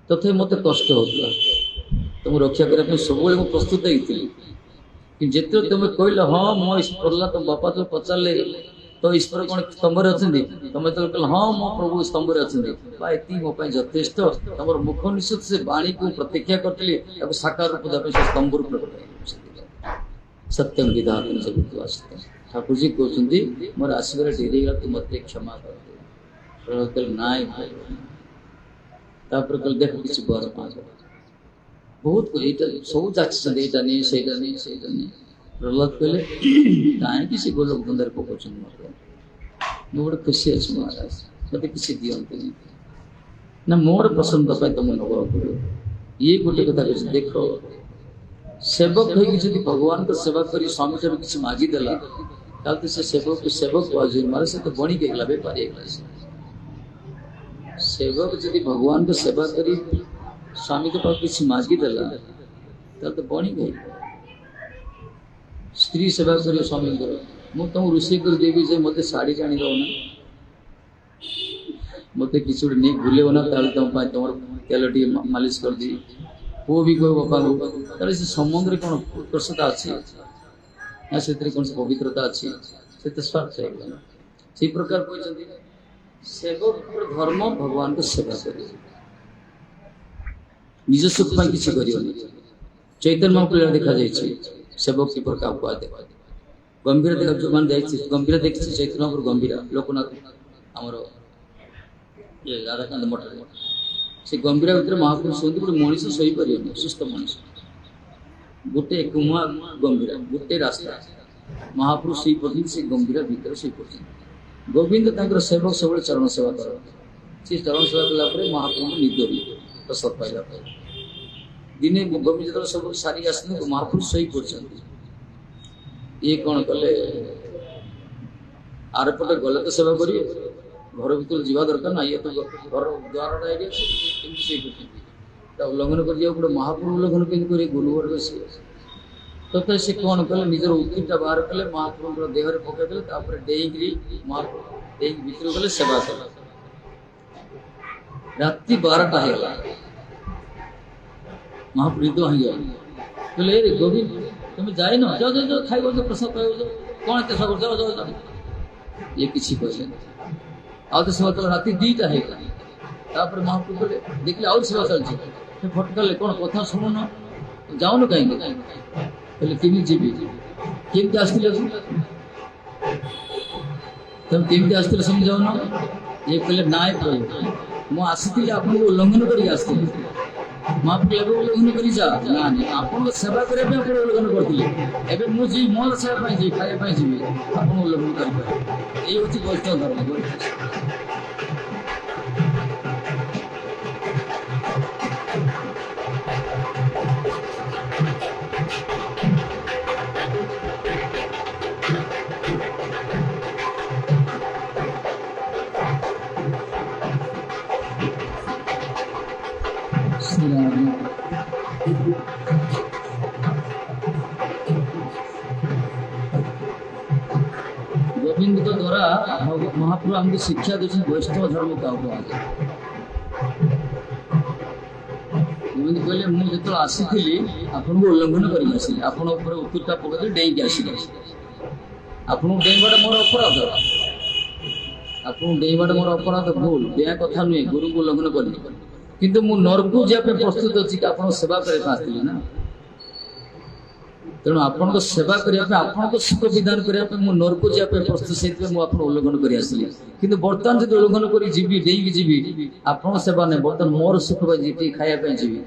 ତଥାପି ମୋତେ କଷ୍ଟ ହେଉଥିଲା ତମକୁ ରକ୍ଷା କରିବା ପାଇଁ ସବୁବେଳେ ମୁଁ ପ୍ରସ୍ତୁତ ହେଇଥିଲି କିନ୍ତୁ ଯେତେବେଳେ ତମେ କହିଲ ହଁ ମୋ ପ୍ରହ୍ଲାଦ ତମ ବାପା ତ ପଚାରିଲେ ତ ଈଶ୍ୱର କ'ଣ ସ୍ତମ୍ଭରେ ଅଛନ୍ତି ତମେ ଯେତେବେଳେ କହିଲ ହଁ ମୋ ପ୍ରଭୁ ସ୍ତମ୍ଭରେ ଅଛନ୍ତି ବା ଏତିକି ମୋ ପାଇଁ ଯଥେଷ୍ଟ ତମର ମୁଖ ନିଶ୍ଚିତ ସେ ବାଣୀକୁ ପ୍ରତୀକ୍ଷା କରିଥିଲି ତାକୁ ସାକାର ରୂପ ଦେବା ପାଇଁ ସେ ସ୍ତମ୍ଭରୁ ପ୍ରକଟ ସତ୍ୟଂ ବିଧାତୁଂ ଜଗତୁ ଆସ୍ତେ ଠାକୁରଜୀ କହୁଛନ୍ତି ମୋର ଆସିବାରେ ଡେରି ହେଇଗଲା ତୁ ମୋତେ କ୍ଷମା କରିଦେ ପ୍ରହ୍ଲାଦ କହିଲେ ନାଇଁ ଭାଇ ତାପରେ କହିଲେ ଦେଖ କିଛି ବର ମାଗ ବହୁତ ଏଇଟା ସବୁ ଯାଚିଛନ୍ତି ଏଇଟା ନେଇ ସେଇଟା ନେଇ ସେଇଟା ନେଇ ପ୍ରହ୍ଲାଦ କହିଲେ କାହିଁକି ସେ ଗୋଲକ ଧନ୍ଦାରେ ପକାଉଛନ୍ତି ମୋତେ ମୁଁ ଗୋଟେ ଖୁସି ଅଛି ମହାରାଜ ମୋତେ କିଛି ଦିଅନ୍ତିନି ନା ମୋର ପସନ୍ଦ ପାଇଁ ତମକୁ ନେବାକୁ ପଡ଼ିବ ଇଏ ଗୋଟେ କଥା କହୁଛି ଦେଖ ସେବକ ହେଇକି ଯଦି ଭଗବାନଙ୍କ ସେବା କରି ସ୍ୱାମୀଠାରୁ କିଛି ମାଗିଦେଲା ତାହେଲେ ତ ସେ ସେବକ କୁହାଯିବ ମାରେ ସେ ତ ବଣିକି ହେଇଗଲା ବେପାରୀ ହେଇଗଲା ସେବକ ଯଦି ଭଗବାନଙ୍କ ସେବା କରି ସ୍ୱାମୀଙ୍କ ପାଖକୁ କିଛି ମାଗିଦେଲା ତାହେଲେ ତ ବଣିକି ହେଇଗଲା ସ୍ତ୍ରୀ ସେବା କରିବ ସ୍ୱାମୀଙ୍କର ମୁଁ ତମକୁ ରୋଷେଇ କରିଦେବି ଯେ ମୋତେ ଶାଢ଼ୀ ଆଣି ଦେବ ନା ମୋତେ କିଛି ଗୋଟେ ନେଇ ଭୁଲେଇବ ନା ତାହେଲେ ତମ ପାଇଁ ତମର ତେଲ ଟିକେ ମାଲିସ କରିଦେବି ପୁଅ ବି କହିବ ବାପାଙ୍କୁ ତାହେଲେ ସେ ସମ୍ବନ୍ଧରେ କ'ଣ ଉତ୍କର୍ଷତା ଅଛି ନା ସେଥିରେ କୌଣସି ପବିତ୍ରତା ଅଛି ସେତେ ସ୍ୱାର୍ଥ ହେଇଗଲା ସେଇ ପ୍ରକାର କହିଛନ୍ତି ସେବକର ଧର୍ମ ଭଗବାନଙ୍କ ସେବା କରିବ ନିଜ ସୁଖ ପାଇଁ କିଛି କରିବନି ଚୈତନ୍ୟ ମହାପ୍ରଭୁ ଦେଖାଯାଇଛି ସେବକ କି ପ୍ରକାର କୁହା ଦେଖ ଗମ୍ଭୀର ଦେଖ ଯୋଉମାନେ ଯାଇଛି ଗମ୍ଭୀର ଦେଖିଛି ଚୈତନ୍ୟ ମହାପ୍ରଭୁ ଗମ୍ଭୀର ଲୋକନାଥ ଆମର ରାଧାକାନ୍ତ ମଠରେ ସେ ଗମ୍ଭୀର ଭିତରେ ମହାପ୍ରଭୁ ଶୁଣନ୍ତି ଗୋଟେ ମଣିଷ ଶୋଇପାରିବନି ସୁସ୍ଥ ମଣିଷ ଗୋଟେ ଏକମୁହା ଗମ୍ଭୀର ଗୋଟେ ରାସ୍ତା ମହାପ୍ରଭୁ ଶୋଇପଡ଼ିଛନ୍ତି ସେ ଗମ୍ଭୀର ଭିତରେ ଶୋଇପଡ଼ିଛନ୍ତି ଗୋବିନ୍ଦ ତାଙ୍କର ସେବକ ସବୁବେଳେ ଚରଣ ସେବା କରନ୍ତି ସେ ଚରଣ ସେବା କଲା ପରେ ମହାପ୍ରଭୁଙ୍କୁ ନିଦ ପ୍ରସାଦ ପାଇଲା ପରେ ଦିନେ ଗୋବିନ୍ଦ ଯେତେବେଳେ ସବୁ ସାରିକି ଆସିଛନ୍ତି ମହାପ୍ରଭୁ ଶୋଇପଡ଼ିଛନ୍ତି ଇଏ କ'ଣ କଲେ ଆରପଟେ ଗଲେ ତ ସେବା କରିବେ ଘର ଭିତରୁ ଯିବା ଦରକାର ନା ଇଏ ତ ଘର ଦ୍ୱାରଟା ଏଇଠି ଅଛି କେମିତି ଶୋଇପଡ଼ିଛନ୍ତି ତା ଉଲ୍ଲଂଘନ କରି ଯିବାକୁ ଗୋଟେ ମହାପ୍ରଭୁ ଉଲ୍ଲଂଘନ କେମିତି କରିବେ ଗୁରୁ ଘର ବସି ତଥାପି ସେ କ'ଣ କଲେ ନିଜର ଉକ୍ତିଟା ବାହାର କଲେ ମହାପ୍ରଭୁଙ୍କର ଦେହରେ ପକାଇଦେଲେ ତାପରେ ଡେଇଁକିରି ମହାପ୍ରଭୁ ଡେଇଁକି ଭିତରକୁ ଗଲେ ସେବା କଲେ ରାତି 12ଟା ହେଇଗଲା ମହାପ୍ରଭୁ ନିଦ ଭାଙ୍ଗିଗଲା କହିଲେ ଏ ଗୋବିନ୍ଦ তুমি ଯାଇନ ଯାଅ ଯାଅ ଯାଅ ଖାଇବ ଯାଅ ପ୍ରସାଦ ପାଇବ ଯାଅ କ'ଣ ଏତେ ସକାଳୁ ଯାଅ ଯାଅ ଯାଅ ଇଏ କିଛି କହିଲେନି ଆଉ ତ ସେବା କଲା ରାତି 2ଟା ହେଇଗଲା ତାପରେ ମହାପ୍ରଭୁ କହିଲେ ଦେଖିଲେ ଆହୁରି ସେବା ଚାଲିଛି ସେ ଫଟକାଲେ କ'ଣ କଥା ଶୁଣୁନ ଯାଉନ କାହିଁକି କହିଲେ କେମିତି ଯିବି କେମିତି ଆସିଥିଲେ ତମେ କେମିତି ଆସିଥିଲେ ସେମିତି ଯାଉନ ଇଏ କହିଲେ ନାଇଁ ପ୍ରଭୁ ମୁଁ ଆସିଥିଲି ଆପଣଙ୍କୁ ଉଲ୍ଲଂଘନ କରିକି ଆସିଥିଲି ମହାପ୍ରଭୁ ଏବେ ଉଲ୍ଲଂଘନ କରି ଯା ନା ଆପଣଙ୍କ ସେବା କରିବା ପାଇଁ ଆପଣ ଉଲ୍ଲଂଘନ କରିଥିଲେ ଏବେ ମୁଁ ଯିବି ମୋର ସେବା ପାଇଁ ଯିବି ଖାଇବା ପାଇଁ ଯିବି ଆପଣ ଉଲ୍ଲଂଘନ କରିପାରିବେ ଏଇ ହେଉଛି ବୈଷ୍ଣବ ଧର୍ମ गोविंद द्वारा महाप्रभु आमको शिक्षा देते वैष्णव धर्म का आगे गोविंद कहले मुझे जो आसी आपन को उल्लंघन करके आसिली आपण ऊपर उत्तरटा पकड़ डेईक आसिले आपन डेईबाटा मोर अपराध आपन डेईबाटा मोर अपराध भूल डेया कथा नुहे गुरु को उल्लंघन करनी किंतु मु नरकू जापे प्रस्तुत अच्छी कि आपन सेवा करे आसिली ना तेणु आपण सेवा करने आपण सुख विधान करने मु नरकू जापे प्रस्तुत से उल्लंघन कर आसिली किंतु बर्तमान जो उल्लंघन कर जीवी डेईक जीवी आपण सेवा नहीं बर्तमान मोर सुख जी खाया जीवी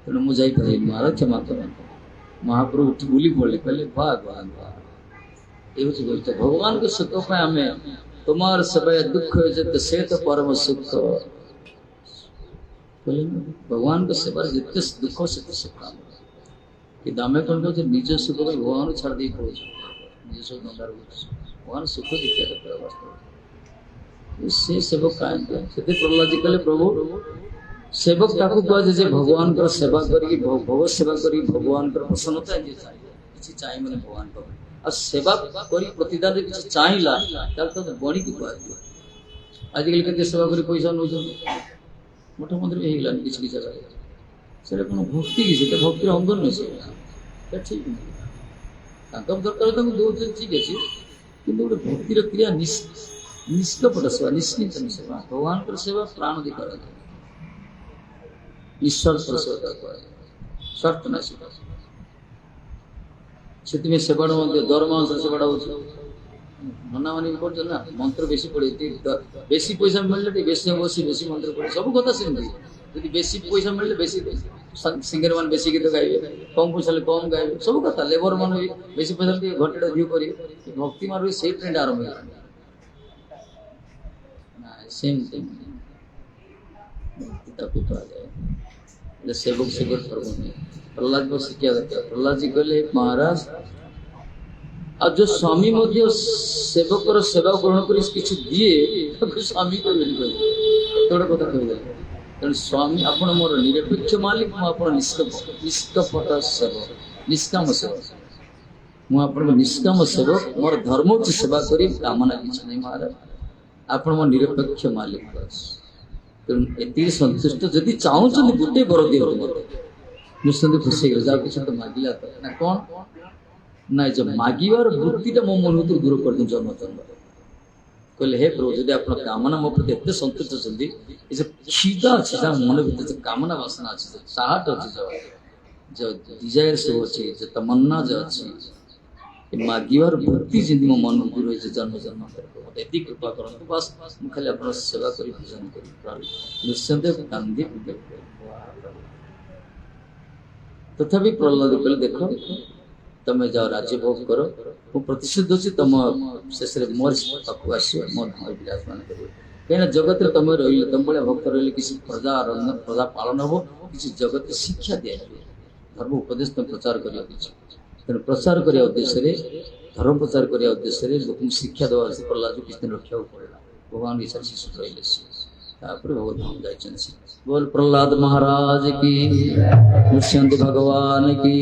तेणु मुझे महाराज क्षमा कर महाप्रभु उठी बुली पड़े कहले भगवान ये भगवान के सुख पे आम तुमार सेवा दुख हो से तो परम सुख भगवान के सेवा जिते दुख से सुख कि आम कौन कह निज सुख भाई भगवान छाड़ दे निज सुख नंदार भगवान सुख देखा दरकार वास्तव से सेवक कहीं प्रहलाद जी कहले प्रभु सेवक ताकू कह भगवान का सेवा करी भगवत सेवा करी भगवान का प्रसन्नता किसी चाहिए मैंने भगवान को और सेवा करी प्रतिदान किसी चाहिला तो बणी की कह आजिकल के सेवा करी पैसा नौ मठ मंदिर में होगा किसी जगह से भक्ति किसी भक्तिर अंग नुहे ठीक दरकार दौर ठीक अच्छे कि गोटे भक्तिर क्रिया निष्कपट सेवा निश्चिंतन सेवा भगवान सेवा प्राण दी कर ईश्वर शर्त ना से सेवा दरमा अनुसार सेवाटा हो मना मानी पड़े ना मंत्र बेसी पड़े बेसी पैसा मिलने बेसी बसी बेसी मंत्र पड़े सब कथा सेमती बेसी पैसा मिलने बेसी सिंगर मान बेसी गीत गाइबे कम पैसा कम गाइबे सब कथा लेबर मान भी बेसी पैसा घंटे भिव करेंगे भक्ति मान भी से ट्रेंड आरंभ हो सेवक सेवक कर्म नहीं प्रहलाद को शिक्षा देता प्रहलाद जी कहले महाराज और जो स्वामी मध्य सेवक सेवा ग्रहण कर किसी दिए स्वामी को गोटे कथा कह तेणु स्वामी आप मोर निरपेक्ष मालिक मुझे निष्कपट सेवक निष्काम सेवक मुझे निष्काम सेवक मोर धर्म हो सेवा करी कामना किसी नहीं महाराज आप मो निरपेक्ष मालिक बस तेणु ये सन्तुष्ट जदि चाहूँ गोटे बर दियो मत निश्चिंत खुशी जा किसी तो मागिला ना कौन ना जो मागिवार वृत्तिटा मो मन भर दूर कर दूँ जन्म जन्म कहले हे प्रभु जब आप कामना मो प्रति एत सन्तुष्ट अच्छी क्षीदा अच्छी मन भर कामना वासना अच्छी चाहट अच्छी जो डिजायर सब अच्छी जो तमन्ना जो अच्छी मागिवार वृत्ति जिंदगी मो मन दूर हो जन्म जन्म एति कृपा करते बस मुझे खाली आप सेवा कर भोजन कर निश्चिंत कांदी तथापि प्रहलाद कहले देख तमें जाओ राज्य भोग करो मु प्रतिशुद्ध अच्छी तुम शेष मोर पाक आस मो धाम विराजमान कर कहीं जगत में तुम रही तुम भाया भक्त रही किसी प्रजा पालन हम किसी जगत शिक्षा दिया धर्म उपदेश तुम प्रचार कर तेणु प्रचार करने उद्देश्य धर्म प्रचार करने उद्देश्य लोक शिक्षा देवा प्रहलाद किसी दिन रखा पड़ा भगवान इच्छा शिशु रही भगवत धाम जाइए बोल प्रहलाद महाराज की नृसिंह भगवान की